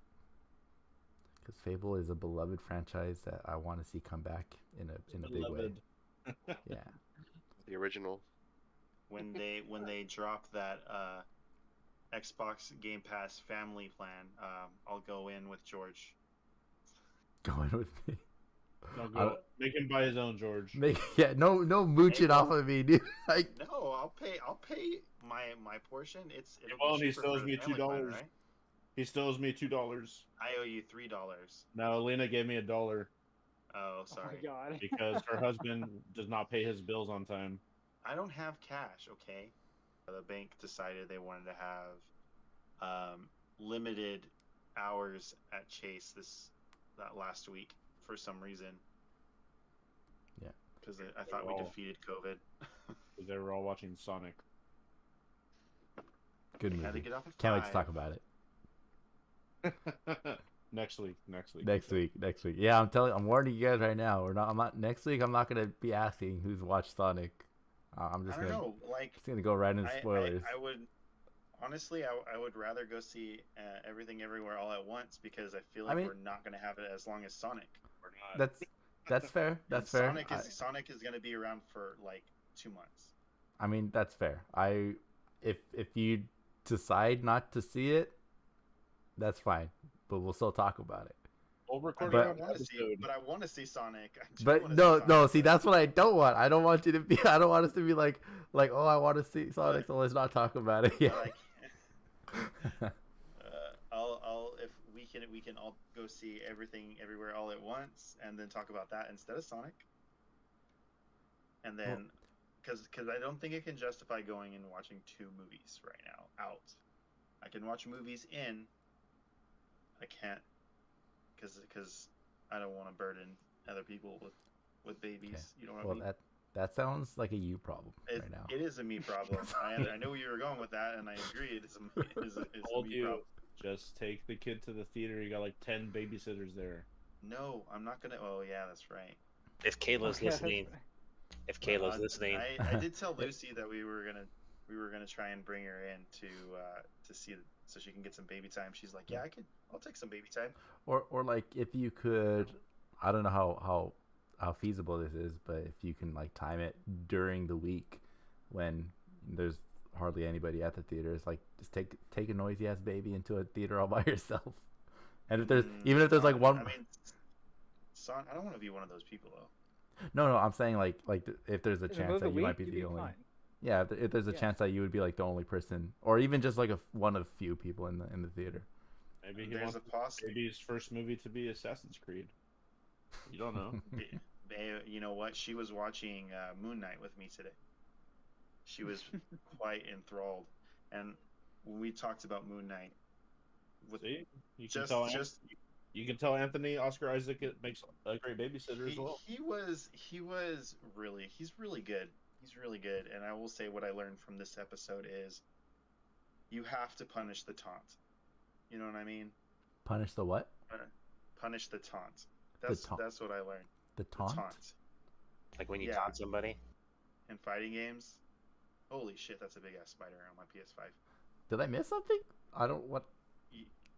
Because Fable is a beloved franchise that I want to see come back in a big way. Yeah. The original. When they drop that Xbox Game Pass family plan, I'll go in with George. Going with me. Make him buy his own, George. No mooching off of me, dude. Like, no, I'll pay my portion. He still owes me $2. Right? He still owes me $2. I owe you $3. No, Lena gave me $1. Oh, sorry. Oh my God. Because her husband does not pay his bills on time. I don't have cash, okay? The bank decided they wanted to have limited hours at Chase that last week for some reason. Yeah. Because I thought we defeated COVID. Because they were all watching Sonic. Good movie. Had to get off at Can't wait to 5. talk about it. Next week. Next week. Yeah, I'm warning you guys right now. Next week I'm not gonna be asking who's watched Sonic. I'm I just don't gonna know. Like, just gonna go right into spoilers. I would honestly, I would rather go see Everything Everywhere All at Once because I feel I like mean- we're not gonna have it as long as Sonic. We're not. That's fair. That's fair. Sonic is gonna be around for like 2 months. I mean, that's fair. If you decide not to see it, that's fine. But we'll still talk about it. We'll record But- an episode. I want to see Sonic. I do But wanna no, see no. Sonic, See, but- that's what I don't want. I don't want you to be. I don't want us to be like, oh, I want to see Sonic, so let's not talk about it. Yeah. Like, I'll if we can all go see Everything Everywhere All at Once and then talk about that instead of Sonic. And then, because I don't think it can justify going and watching 2 movies right now out. I can watch movies in. I can't, because I don't want to burden other people with babies. Okay. You know what I Well, mean? that sounds like a you problem right now. It is a me problem. I know where you were going with that, and I agree. It is a Told me you, problem. just take the kid to the theater. You got like 10 babysitters there. No, I'm not gonna. Oh yeah, that's right. If Kayla's listening, if Kayla's listening, I did tell Lucy that we were gonna try and bring her in to see so she can get some baby time. She's like, yeah, I'll take some baby time. Or like if you could, I don't know how feasible this is, but if you can like time it during the week when there's hardly anybody at the theater, it's like just take a noisy ass baby into a theater all by yourself. And if there's even if there's like one, I mean, I don't want to be one of those people though. no, I'm saying like if there's a In the chance middle of that the you might week, be you'd the only. fine. Yeah, if there's a Yeah. chance that you would be like the only person, or even just like one of few people in the theater. Maybe he There's wants a possibility. baby's first movie to be Assassin's Creed. You don't know. You know what? She was watching Moon Knight with me today. She was quite enthralled, and when we talked about Moon Knight, See, you can just tell. just You can tell Anthony Oscar Isaac makes a great babysitter as well. he's really good. He's really good, and I will say what I learned from this episode is, you have to punish the taunt. You know what I mean? Punish the what? Punish the taunt. taunt. That's what I learned. The The taunt? taunt like when you Yeah. taunt somebody. in fighting games. Holy shit, that's a big ass spider on my PS5. Did I miss something? I don't what.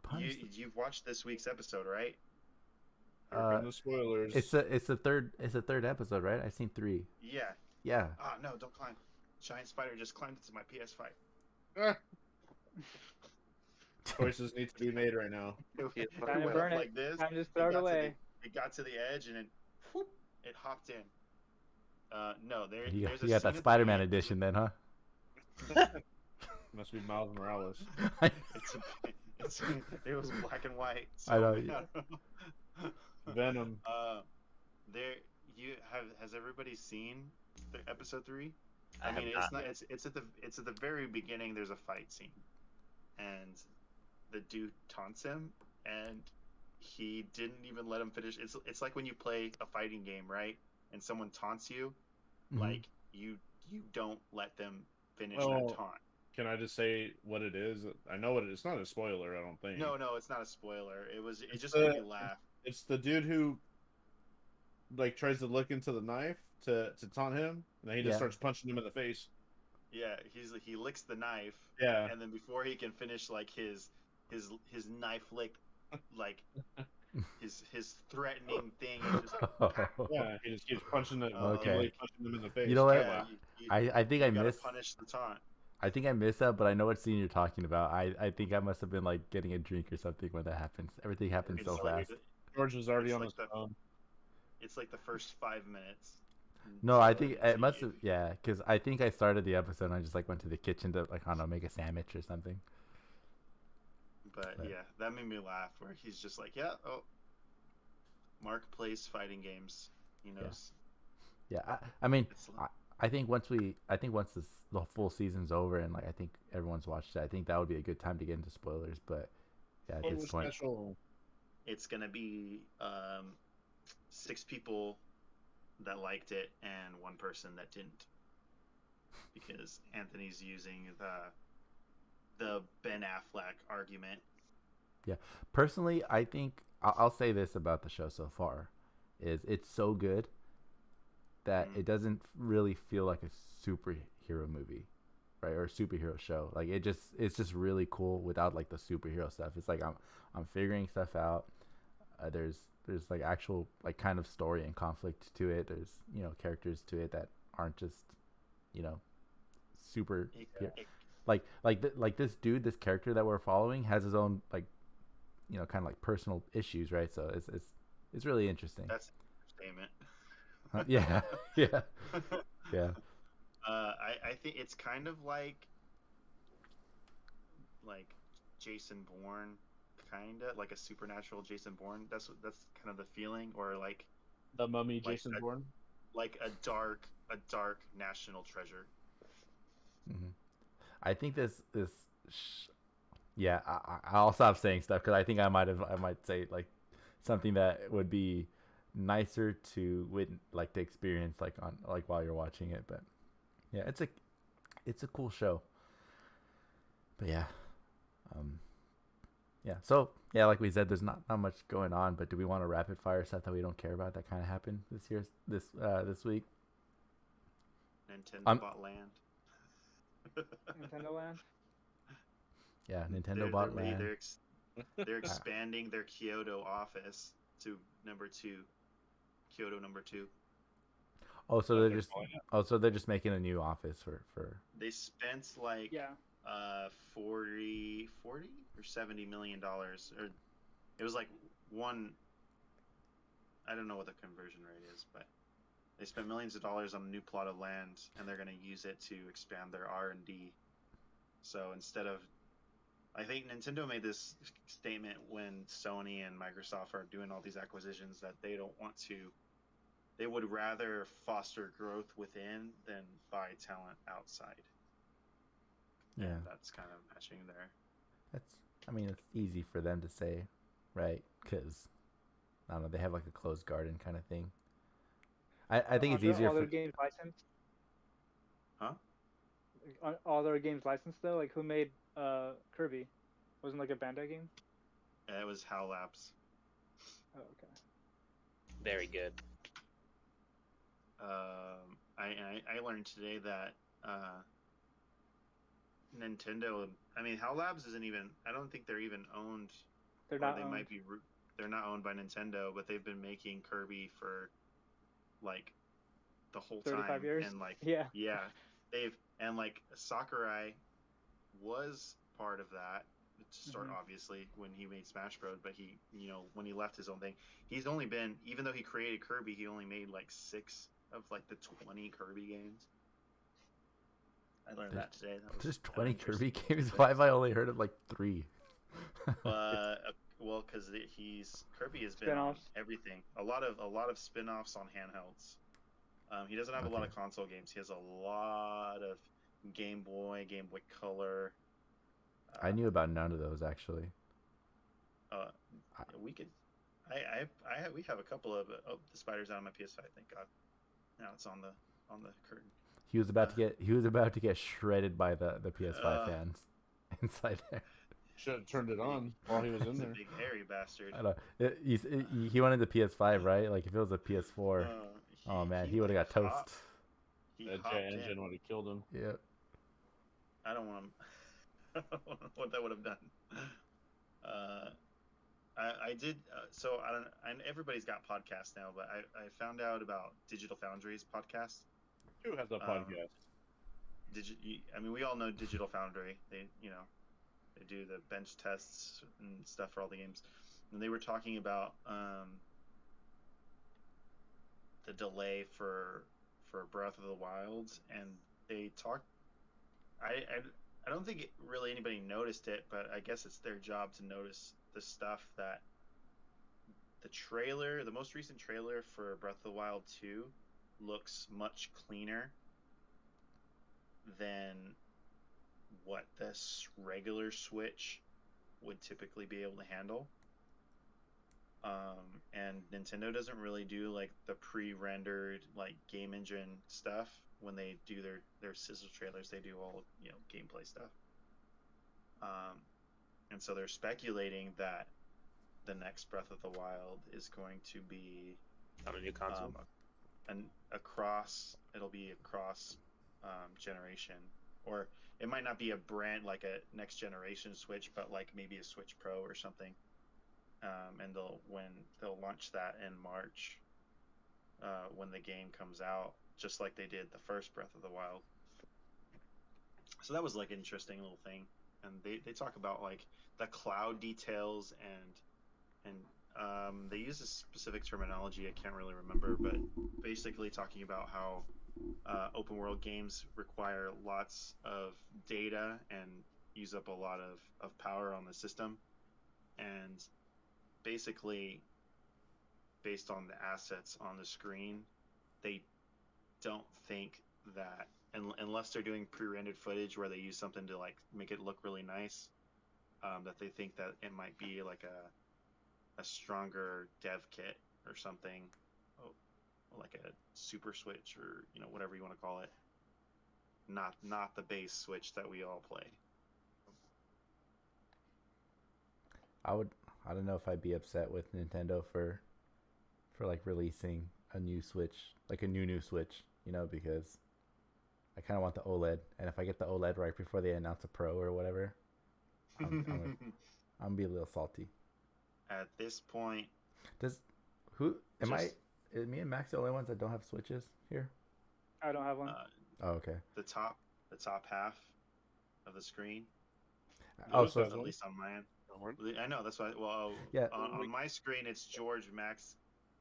Punish the- You've watched this week's episode, right? In the spoilers. It's the third episode, right? I've seen 3. Yeah. Yeah. Ah, no, don't climb. Giant spider just climbed into my PS5. Choices need to be made right now. It Time to went burn up it. like this. Time to just throw it away. It got to the edge and then whoop, it hopped in. No, there's You a got scene that at the Spider-Man beginning- edition then, huh? Must be Miles Morales. It was black and white. I know, So, yeah. Venom. has everybody seen episode 3? I mean, have it's not. not. It's at the very beginning. There's a fight scene, and the dude taunts him, and he didn't even let him finish. It's like when you play a fighting game, right? And someone taunts you, Mhm. like you don't let them finish Oh. that taunt. Can I just say what it is? I know what it is. It's not a spoiler, I don't think. No, it's not a spoiler. It It's just made me the- laugh. It's the dude who like tries to look into the knife to taunt him, and then he just Yeah. starts punching him in the face. Yeah, he licks the knife, Yeah. and then before he can finish like his knife lick, like his threatening thing, is just like, Yeah, he just keeps punching it. Okay. Punching him in the face. You know what? yeah, I think I you gotta missed. punish the taunt. I think I missed that, but I know what scene you're talking about. I think I must have been like getting a drink or something when that happens. Everything happens so It's like- fast. George was already It's on like his that- phone. It's like the first 5 minutes. No, I So think it's it must like- have. Yeah, because I think I started the episode and I just like went to the kitchen to like I don't know make a sandwich or something. But But- yeah, that made me laugh. Where he's just like, yeah, oh, Mark plays fighting games. He knows. Yeah, I mean, It's I think once the full season's over and like I think everyone's watched it, I think that would be a good time to get into spoilers. But yeah, at this point, Special. It's gonna be 6 people that liked it and 1 person that didn't, because Anthony's using the Ben Affleck argument. personally, I think I'll say this about the show so far, is it's so good that it doesn't really feel like a superhero movie, right, or a superhero show. Like it's just really cool without like the superhero stuff. It's like I'm figuring stuff out. There's like actual like kind of story and conflict to it. There's characters to it that aren't just super like this dude, this character that we're following has his own like kind of like personal issues, right? So it's really interesting. That's entertainment. Yeah, yeah, yeah. I think it's kind of like Jason Bourne, kind of like a supernatural Jason Bourne. That's kind of the feeling, or like The Mummy, like Jason Bourne. like a dark national treasure. Mm-hmm. I think yeah, I'll stop saying stuff because I think I might say like something that would be nicer to to experience like on like while you're watching it. But yeah, it's a cool show. But yeah, yeah. So yeah, like we said, there's not much going on. But do we want to rapid fire stuff that we don't care about that kind of happened this week? Nintendo bought land. Nintendo Land. Yeah, Nintendo bought land. They're expanding their Kyoto office to Kyoto number 2. Oh, so they're just making a new office for. They spent like 40 or 70 million dollars, or it was like one. I don't know what the conversion rate is, but they spent millions of dollars on a new plot of land, and they're going to use it to expand their R&D. So instead of, I think Nintendo made this statement when Sony and Microsoft are doing all these acquisitions that they don't want to. They would rather foster growth within than buy talent outside. Yeah, and that's kind of matching there. It's easy for them to say, right? Because I don't know, they have like a closed garden kind of thing. I think it's easier all for their games licensed. Huh? All their games licensed though. Like who made Kirby? Wasn't like a Bandai game. It was HAL Labs. Oh, okay. Very good. I learned today that Nintendo. I mean, HAL Labs isn't even. I don't think they're even owned. They're not. They might be. They're not owned by Nintendo, but they've been making Kirby for like the whole 35 time. years. And like yeah. And like Sakurai was part of that to start, obviously, when he made Smash Bros. But he, when he left his own thing, he's only been, even though he created Kirby, he only made like 6 of like the 20 Kirby games. I learned that today. There's 20 Kirby games. Why have I only heard of like 3? Well, because Kirby has been on everything. A lot of spin-offs on handhelds. He doesn't have a lot of console games. He has a lot of Game Boy Color. I knew about none of those actually. We could. We have a couple of the Spiders out on my PS5. Thank God. Now it's on the curtain. He was about to get shredded by the PS5 fans inside there. Should have turned it on while he was in there. Big hairy bastard. I know. He wanted the PS5, right? Like if it was a PS4, oh man, he would have got toast. That jet engine would have killed him. Yeah. I don't want him. I don't know what that would have done. I did. So I don't. Everybody's got podcasts now, but I found out about Digital Foundry's podcast. Who has a podcast? We all know Digital Foundry. They do the bench tests and stuff for all the games, and they were talking about the delay for Breath of the Wild, and they talked. I don't think really anybody noticed it, but I guess it's their job to notice the stuff that the most recent trailer for Breath of the Wild 2 looks much cleaner than what this regular Switch would typically be able to handle. And Nintendo doesn't really do like the pre-rendered like game engine stuff when they do their sizzle trailers. They do all gameplay stuff. And so they're speculating that the next Breath of the Wild is going to be on a new console. it'll be across generation, or it might not be a brand like a next generation Switch, but like maybe a Switch Pro or something. And they'll launch that in March, when the game comes out, just like they did the first Breath of the Wild. So that was like an interesting little thing, and they talk about like the cloud details and they use a specific terminology I can't really remember, but basically talking about how open world games require lots of data and use up a lot of power on the system, and basically based on the assets on the screen, they don't think that unless they're doing pre-rendered footage where they use something to like make it look really nice, that they think that it might be like a stronger dev kit or something, like a super Switch or whatever you want to call it, not the base Switch that we all play. I don't know if I'd be upset with Nintendo for like releasing a new Switch, like a new Switch, because I kind of want the OLED, and if I get the OLED right before they announce a Pro or whatever, I'm gonna be a little salty. At this point, Is me and Max the only ones that don't have Switches here? I don't have one. Oh, okay. The top half of the screen. Oh, Lewis so has At one. least on mine. One? I know, that's why. Well, Yeah. on my screen it's George, Max,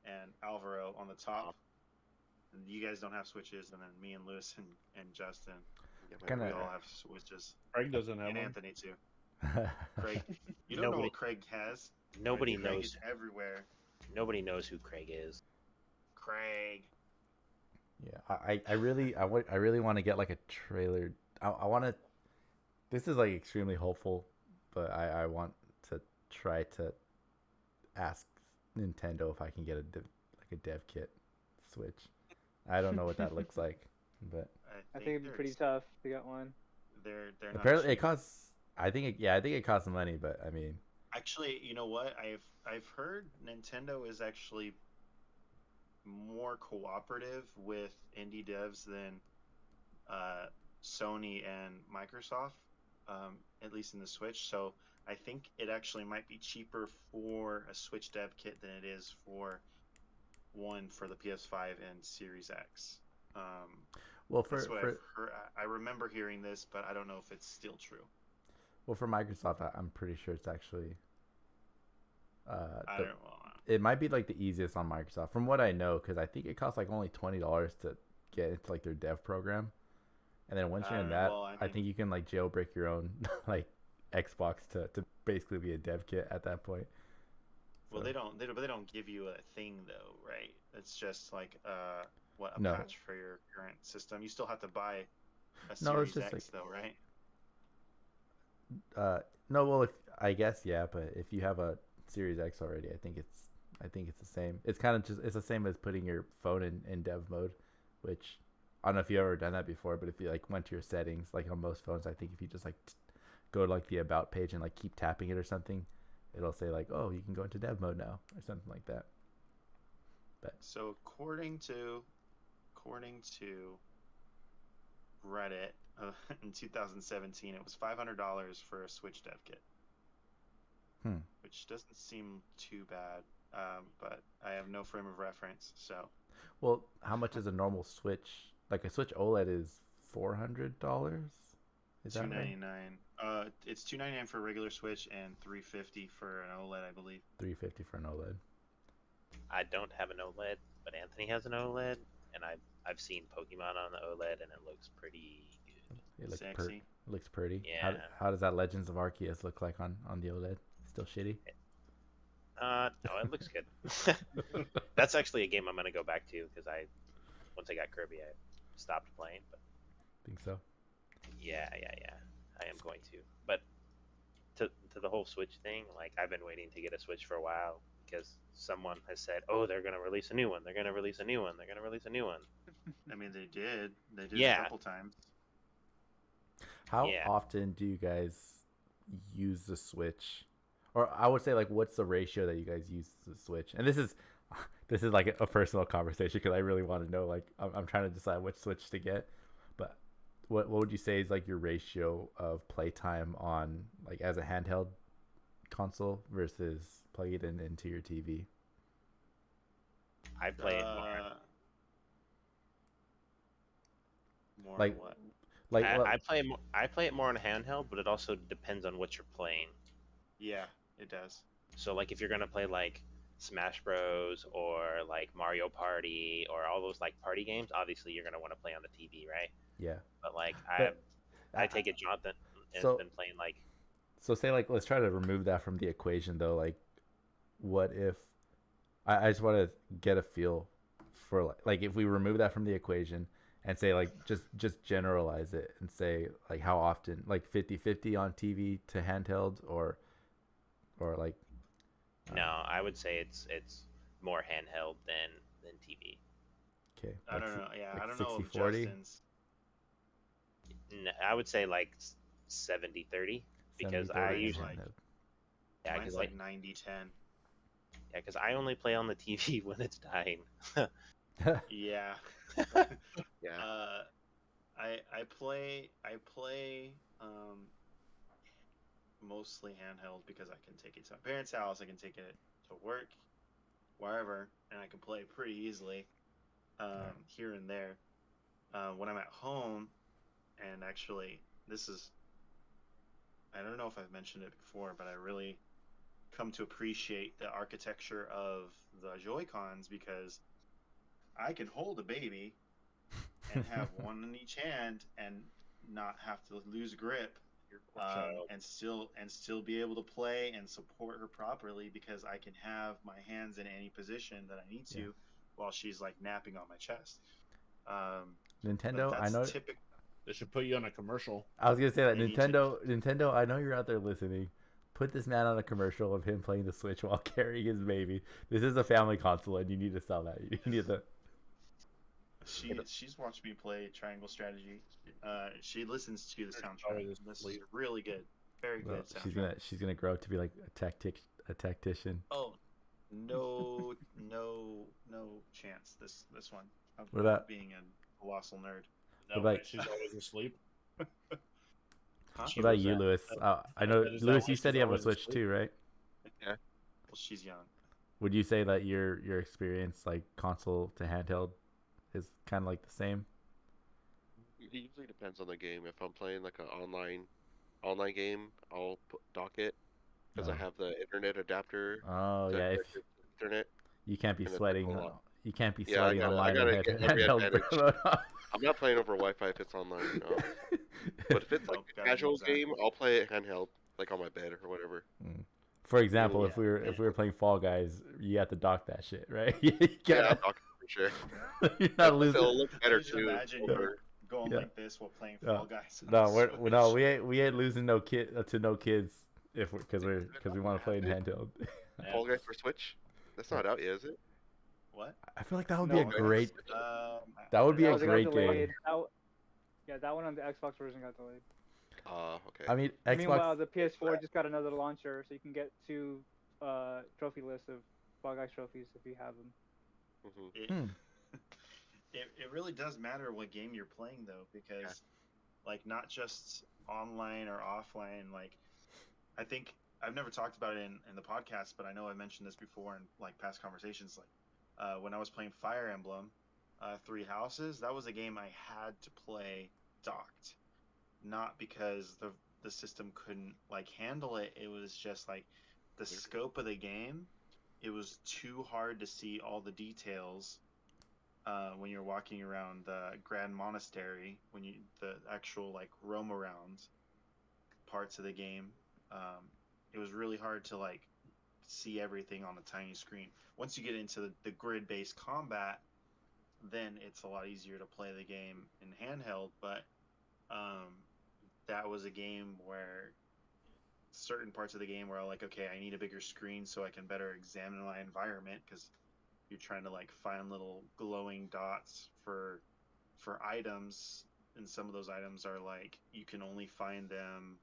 and Alvaro on the top. And you guys don't have Switches, and then me and Lewis and Justin, Kinda- we all have Switches. Craig doesn't have And one. Anthony too. Craig, you don't know Nobody- what Craig has. Nobody Craig knows. is everywhere. Nobody knows who Craig is. Craig. Yeah, I really want to get like a trailer. I want to. This is like extremely hopeful, but I want to try to ask Nintendo if I can get a dev kit Switch. I don't know what that looks like, but I think it'd be pretty tough to get one. They're not apparently it cheap. costs. I think it costs money, but I mean, Actually, you know what? I've heard Nintendo is actually more cooperative with indie devs than Sony and Microsoft, at least in the Switch. So I think it actually might be cheaper for a Switch dev kit than it is for one for the PS5 and Series X. well That's what for I've heard. I remember hearing this, but I don't know if it's still true. well for Microsoft, I'm pretty sure it's actually. I don't know. It might be like the easiest on Microsoft, from what I know, because I think it costs like only $20 to get into like their dev program, and then once you're in that, I think you can like jailbreak your own like Xbox to basically be a dev kit at that point. Well, So- they don't give you a thing though, right? It's just like a No. patch for your current system. You still have to buy a No, it's Series just X though, right? No, well, if I guess yeah, but if you have a Series X already, I think it's the same. It's kind of it's the same as putting your phone in dev mode, which I don't know if you've ever done that before, but if you like went to your settings, like on most phones, I think if you just like go to like the about page and like keep tapping it or something, it'll say like, oh, you can go into dev mode now or something like that. So according to Reddit, in 2017, it was $500 for a Switch dev kit, which doesn't seem too bad. But I have no frame of reference, so. Well, how much is a normal Switch? Like a Switch OLED is $400. Is that right? $299. It's $299 for a regular Switch and $350 for an OLED, I believe. $350 for an OLED. I don't have an OLED, but Anthony has an OLED, and I've seen Pokemon on the OLED, and it looks pretty good. It looks Sexy. It looks pretty. Yeah. How does that Legends of Arceus look like on the OLED? Still shitty? No, it looks good. That's actually a game I'm gonna go back to because once I got Kirby, I stopped playing. But Think so? yeah, I am going to. But to the whole Switch thing, like I've been waiting to get a Switch for a while because someone has said, "Oh, they're gonna release a new one. They're gonna release a new one. They're gonna release a new one." I mean, they did. They did Yeah. a couple times. How Yeah. often do you guys use the Switch? Or I would say, like, what's the ratio that you guys use the Switch? And this this is like a personal conversation because I really want to know. Like, I'm trying to decide which Switch to get. But what would you say is like your ratio of playtime on like as a handheld console versus plug it into your TV? I play it more. More Like- what? Like, I play it more on handheld, but it also depends on what you're playing. Yeah, it does. So like if you're gonna play like Smash Bros or like Mario Party or all those like party games, obviously you're gonna want to play on the TV, right? yeah. But like But I take it Jonathan has so- been playing like So say like let's try to remove that from the equation though. Like, what if I just want to get a feel for like if we remove that from the equation and say like just generalize it and say like how often, like 50-50 on TV to handheld or like no, I would say it's more handheld than TV. okay, I like don't know. Yeah, like I don't know if 60-40? Justin's. I would say like 70-30 because 70-30 I on usually like- handheld. yeah Mine's because like 90-10. I only play on the TV when it's dying. Yeah. Yeah. I play mostly handheld because I can take it to my parents' house, I can take it to work, wherever, and I can play pretty easily here and there. When I'm at home, and actually, this is, I don't know if I've mentioned it before, but I really come to appreciate the architecture of the Joy-Cons because I can hold a baby and have one in each hand and not have to lose grip, and still be able to play and support her properly because I can have my hands in any position that I need to Yeah. while she's like napping on my chest. Nintendo, But I know. They should put you on a commercial. I was gonna say that They need to. Nintendo. I know you're out there listening. Put this man on a commercial of him playing the Switch while carrying his baby. This is a family console, and you need to sell that. You need to. She's watched me play Triangle Strategy. She listens to the Probably soundtrack. just This is leave. really good, very Well, good soundtrack. she's gonna grow up to be like a tactician. Oh, no chance. This one. Of What about- being a colossal nerd? No, What about- wait, she's always asleep. Huh? What about you, that- Lewis? I know is that Lewis. why You said she's you have a always Switch asleep? too, right? Well, she's young. Would you say that your experience, like console to handheld, is kind of like the same? It usually depends on the game. If I'm playing like an online game, I'll dock it because I Oh. have the internet adapter. Oh to yeah, connect to the internet. you can't be And it's sweating. like a lot. You can't be Yeah, I sweating gotta- I online gotta and get every handheld. advantage. I'm not playing over Wi-Fi if it's online. No. But if it's like Nope, a gotta casual use that. game, I'll play it handheld, like on my bed or whatever. For example, Yeah. if we were playing Fall Guys, you have to dock that shit, right? you Yeah, gotta, I'll dock it for sure. you're not It'll losing. look better I just too. imagine over- you're going Yeah. like this while playing Yeah. Fall Guys. on No, the Switch. we ain't losing no kids if because we want to play in handheld. Fall Guys for Switch? That's not out yet, is it? What? I feel like that would No, be a it's- great. That would be That a was- it got great delayed. game. That one on the Xbox version got delayed. Okay. I mean, Meanwhile, Xbox. the PS4 just got another launcher, so you can get 2 trophy lists of Fall Guys trophies if you have them. Mhm. It, Hmm. it really does matter what game you're playing though, because like not just online or offline. Like I think I've never talked about it in the podcast, but I know I mentioned this before in like past conversations. Like when I was playing Fire Emblem, Three Houses, that was a game I had to play docked, not because the system couldn't like handle it. It was just like the scope of the game. It was too hard to see all the details when you're walking around the Grand Monastery, when you the actual like roam around parts of the game. It was really hard to like see everything on a tiny screen. Once you get into the grid-based combat, then it's a lot easier to play the game in handheld. But that was a game where certain parts of the game where I'm like, okay, I need a bigger screen so I can better examine my environment, because you're trying to like find little glowing dots for items, and some of those items are like you can only find them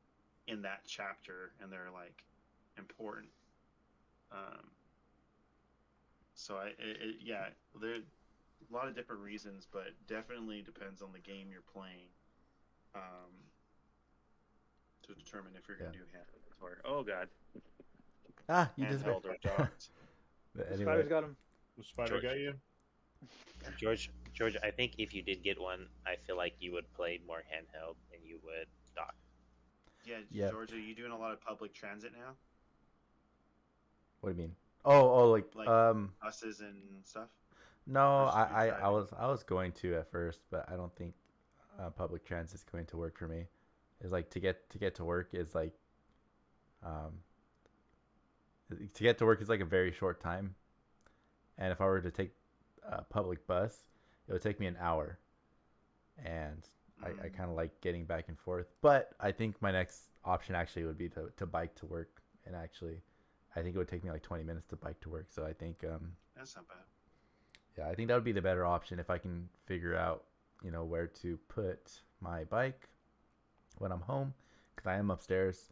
in that chapter, and they're like important. So yeah, there a lot of different reasons, but definitely depends on the game you're playing, to determine if you're gonna do handheld or Oh God. You just handheld or docked. But The anyway, spider's got him. The spider George. got you? George, I think if you did get one, I feel like you would play more handheld than you would dock. Yeah. George, are you doing a lot of public transit now? what do you mean? Oh, Like buses and stuff? no, Or just I driving? I was going to at first, but I don't think public transit is going to work for me. It's like to get to work is like um to get to work is like a very short time, and if I were to take a public bus, it would take me an hour, and I kind of like getting back and forth. But I think my next option actually would be to bike to work, and actually, I think it would take me like 20 minutes to bike to work. So I think That's not bad. yeah, I think that would be the better option if I can figure out, where to put my bike when I'm home, because I am upstairs,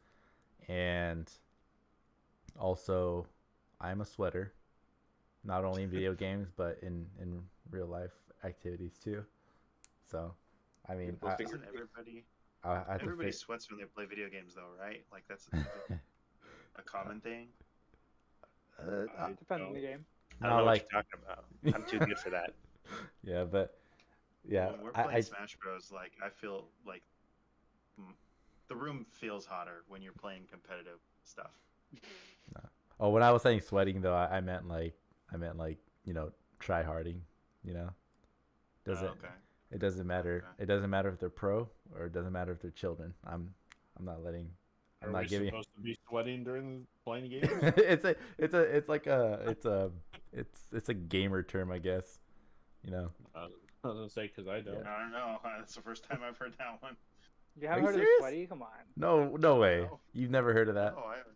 and also I'm a sweater, not only in video games but in real life activities too. So, I mean, Well, isn't everybody I have to everybody fi- sweats when they play video games, though, right? Like that's a common thing. Depends on the game. I don't not know like what you're talking about. I'm too good for that. yeah, but yeah, When we're playing Smash Bros, like I feel like the room feels hotter when you're playing competitive stuff. oh, when I was saying sweating though, I meant like try harding, doesn't Okay. it doesn't matter. Okay. It doesn't matter if they're pro, or it doesn't matter if they're children. I'm not letting. I'm Are not we giving. supposed to be sweating during playing games? it's a gamer term, I guess. I was gonna say because I don't. I don't know. That's the first time I've heard that one. You haven't you heard of serious? sweaty? Come on. No way. No. You've never heard of that? No, I haven't.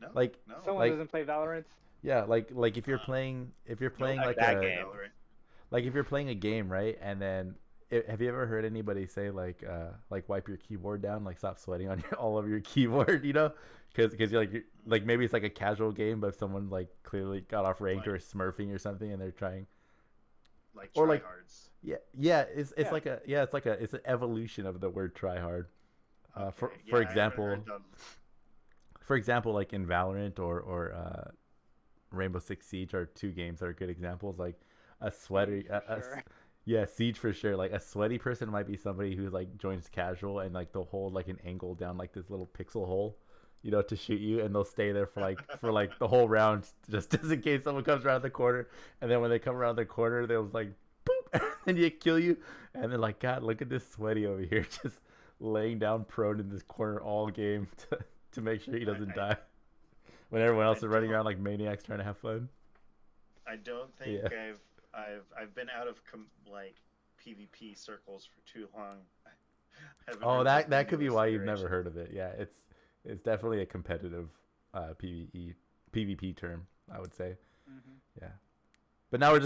No. Like- no. Someone Like- doesn't play Valorant. Yeah, like if you're playing like that a game. like if you're playing a game, right? And then have you ever heard anybody say like wipe your keyboard down, like stop sweating on all over your keyboard, because you're like maybe it's like a casual game, but if someone like clearly got off ranked or is smurfing or something, and they're trying. Like Or like- tryhards. Yeah, it's Yeah. like it's an evolution of the word try hard. For Okay, yeah, for I haven't example, heard them. like in Valorant or Rainbow Six Siege are two games that are good examples. Like a sweaty, Sure. yeah, Siege for sure. Like a sweaty person might be somebody who like joins casual and like they'll hold like an angle down like this little pixel hole, to shoot you, and they'll stay there for like the whole round, just in case someone comes around the corner, and then when they come around the corner, they'll like boop, and you kill you, and they're like, God, look at this sweaty over here, just laying down prone in this corner all game to make sure he doesn't die. When everyone else is running around like maniacs trying to have fun. I don't think Yeah. I've been out of like PvP circles for too long. I haven't Oh, heard that those could be new why you've never considerations. heard of it. Yeah, it's definitely a competitive PvP term, I would say. Mhm. Yeah. But now we're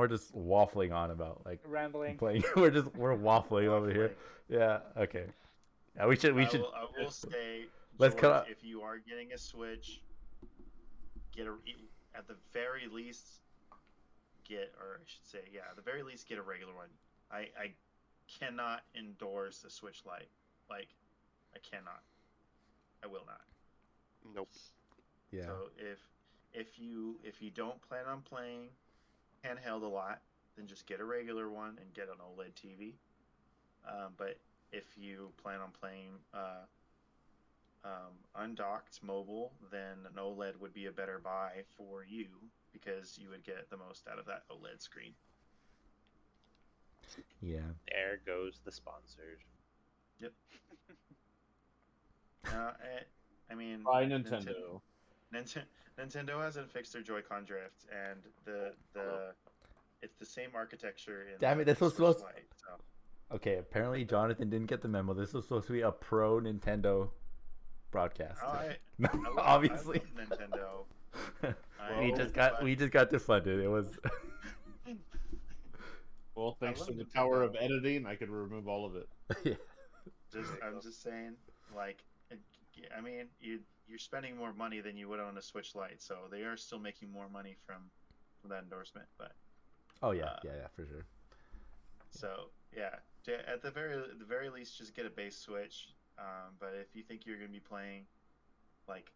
just waffling on about like Rambling. playing. we're waffling over here. Yeah. Okay. Yeah, we should. I will say, Let's George, cut out- if you are getting a Switch, at the very least or I should say, yeah, at the very least get a regular one. I cannot endorse a Switch Lite. Like, I cannot. I will not. Nope. Yeah. So if you don't plan on playing handheld a lot, then just get a regular one and get an OLED TV. But if you plan on playing undocked mobile, then an OLED would be a better buy for you because you would get the most out of that OLED screen. Yeah. There goes the sponsors. I mean, By Nintendo. Nintendo hasn't fixed their Joy-Con drift, and it's the same architecture in Damn it, the this was Switch supposed- Lite, so. Okay. Apparently, Jonathan didn't get the memo. This was supposed to be a pro Nintendo broadcast. Oh, I love, Obviously. I love Nintendo. we just got defunded. It was. Well, thanks love to the Nintendo. power of editing, I could remove all of it. Yeah. I'm just saying, like, I mean, you're spending more money than you would on a Switch Lite, so they are still making more money from from that endorsement. But Oh yeah, for sure. so yeah, at the very least, just get a base Switch. But if you think you're gonna be playing like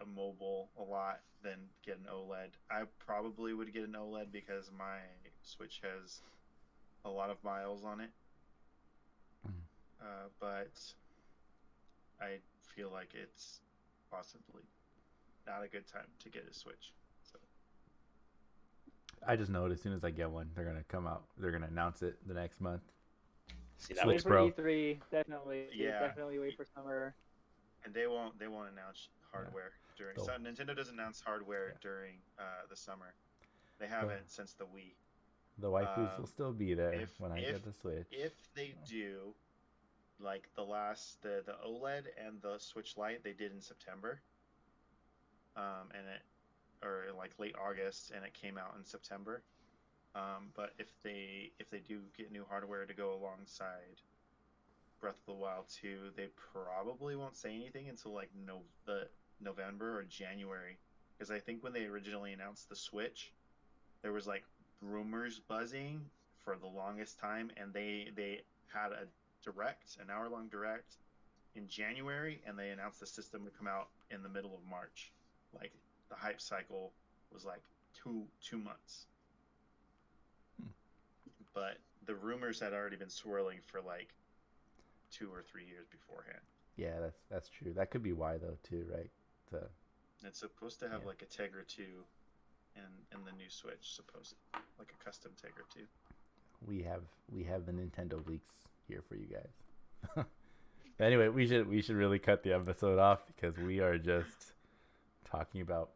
a mobile a lot, then get an OLED. I probably would get an OLED because my Switch has a lot of miles on it. But I feel like it's possibly not a good time to get a Switch. So I just know as soon as I get one, they're gonna come out. They're gonna announce it the next month. See, that Switch was Wait for Pro. E3, definitely. Yeah. Definitely wait for summer. and they won't announce hardware during. They'll- So Nintendo doesn't announce hardware Yeah. during the summer. They haven't since the Wii. The waifus will still be there when I if- get the Switch. If they do, like the OLED and the Switch Lite, they did in September. And it, or like late August, and it came out in September. But if they do get new hardware to go alongside Breath of the Wild 2, they probably won't say anything until like November or January, because I think when they originally announced the Switch, there was like rumors buzzing for the longest time, and they had an hour-long direct in January, and they announced the system would come out in the middle of March. Like the hype cycle was like two months. But the rumors had already been swirling for like 2 or 3 years beforehand. Yeah, that's true. That could be why though too, right? It's supposed to have Yeah. like a Tegra 2 in the new Switch, supposedly, like a custom Tegra 2. We have the Nintendo leaks here for you guys. Anyway, we should really cut the episode off because we are just talking about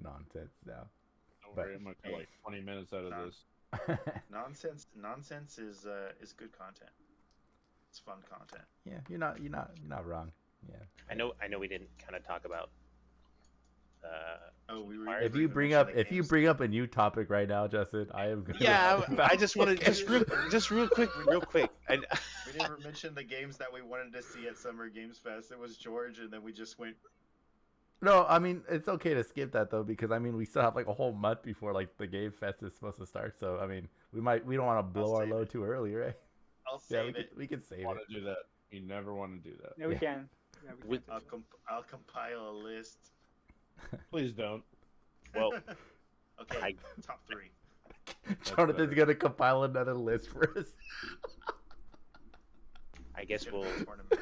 nonsense now. Don't But- worry, I'm gonna cut like 20 minutes out of this. Nonsense is good content. It's fun content. Yeah, you're not wrong. Yeah. I know we didn't kind of talk about. Oh, we were. Alright. If never you even bring mentioned up the if you games. bring up a new topic right now, Justin, I am gonna Yeah, I just want to just real quick. We never mentioned the games that we wanted to see at Summer Games Fest. It was George, and then we just went. No, I mean it's okay to skip that though because I mean we still have like a whole month before like the game fest is supposed to start. So I mean we don't want to blow our save load it. too early, right? I'll Yeah, save it. we could save Want it. to do that? You never want to do that. Yeah, we Yeah. can. Yeah, we With- can. I'll compile a list. Please don't. Well, Okay, top 3. Jonathan's better. gonna compile another list for us. I guess we'll. Tournament pick.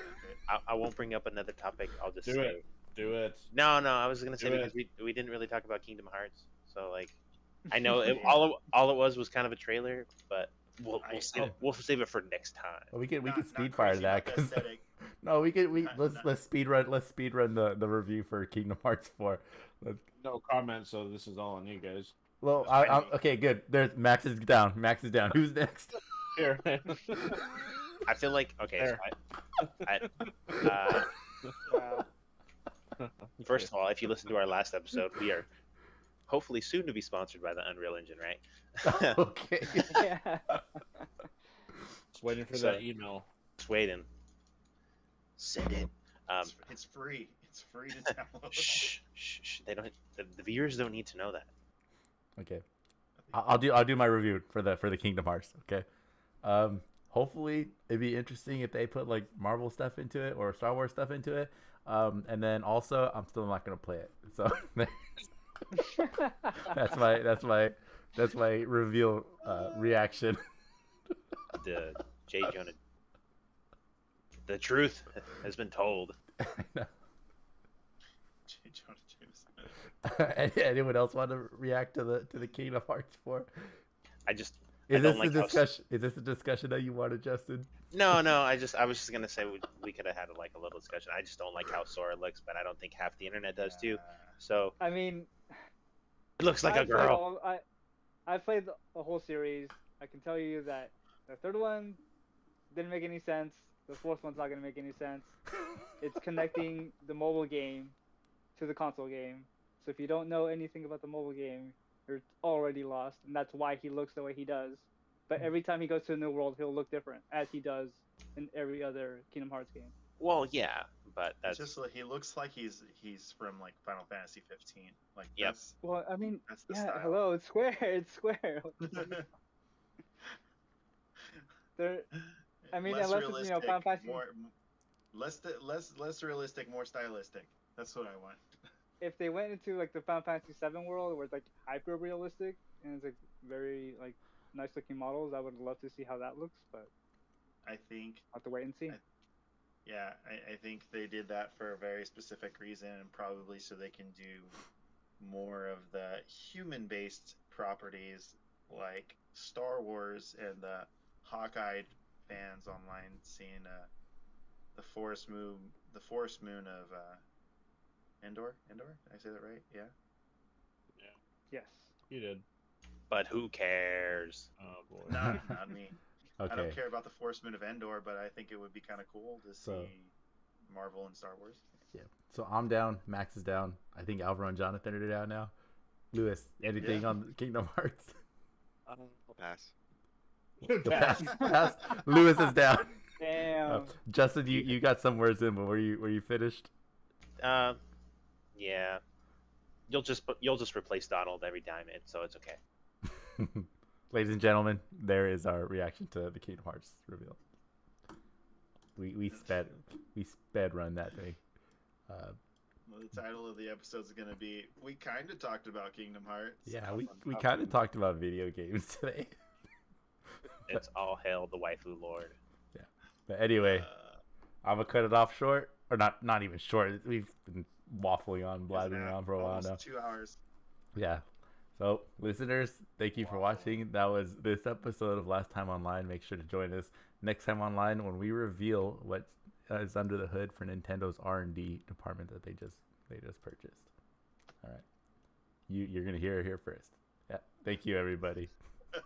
I won't bring up another topic. I'll just Do say. it. Do it. No, I was gonna say Do it. because we didn't really talk about Kingdom Hearts, so like, I know all it was kind of a trailer, but we'll save it for next time. Well, we could Not speed fire crazy that about the because aesthetic. no, Not- let's speed run the review for Kingdom Hearts 4. No comment, so this is all on you guys. Well, That's I'm funny. okay, good. There's Max is down. Who's next? Here. I feel like okay. There. Wow. First of all, if you listen to our last episode, we are hopefully soon to be sponsored by the Unreal Engine, right? Okay. Yeah. Just waiting for So- that email. Just waiting. Send it. It's free. It's free to download. Shh. They don't. The viewers don't need to know that. Okay. I'll do my review for the Kingdom Hearts. Okay. Hopefully it'd be interesting if they put like Marvel stuff into it or Star Wars stuff into it. And then also I'm still not gonna play it. So that's my reveal reaction. The J. Jonah. The truth has been told. J. Jonah Jameson. Anyone else want to react to the Kingdom Hearts 4? I just Is I this don't the like how discussion? Is this the discussion that you wanted, Justin? no. I was just gonna say we could have had like a little discussion. I just don't like how Sora looks, but I don't think half the internet does too. So I mean, it looks like a I've played girl. I played the whole series. I can tell you that the third one didn't make any sense. The fourth one's not gonna make any sense. It's connecting the mobile game to the console game. So if you don't know anything about the mobile game, you're already lost, and that's why he looks the way he does. But every time he goes to a new world, he'll look different, as he does in every other Kingdom Hearts game. Well, yeah, but It's that's just like he looks like he's from like Final Fantasy 15. Like Yep. Well, I mean, that's the yeah. style. Hello, it's square. It's square. There. I mean, less unless it's realistic, Final Fantasy. more less realistic, more stylistic. That's what I want. If they went into like the Final Fantasy 7 world where it's like hyper realistic and it's like very like nice looking models, I would love to see how that looks, but I think I'll have to wait and see. I think they did that for a very specific reason, and probably so they can do more of the human-based properties like Star Wars and the Hawkeye fans online seeing the forest moon of Endor. Endor? Did I say that right? Yeah. Yes. You did. but who cares? Oh boy. Not me. Okay. I don't care about the forest moon of Endor, but I think it would be kind of cool to see So- Marvel and Star Wars. Yeah. So I'm down. Max is down. I think Alvaro and Jonathan are down now. Lewis, anything Yeah. on Kingdom Hearts? I'll pass. Pass. Lewis is down. Damn. Justin, you got some words in, but were you finished? Yeah. You'll just replace Donald every time, so it's okay. Ladies and gentlemen, there is our reaction to the Kingdom Hearts reveal. We sped run that thing. Well, the title of the episode is going to be "We kind of talked about Kingdom Hearts." Yeah, we kind of talked about video games today. It's all hail the waifu lord. But anyway, Uh, I'm gonna cut it off short, or not even short. We've been waffling on, blabbering on for a while almost now. 2 hours. Yeah. So, listeners, thank you for watching. That was this episode of Last Time Online. Make sure to join us next time online when we reveal what is under the hood for Nintendo's R&D department that they just purchased. All right. You're gonna hear it here first. Yeah. Thank you, everybody. Uh,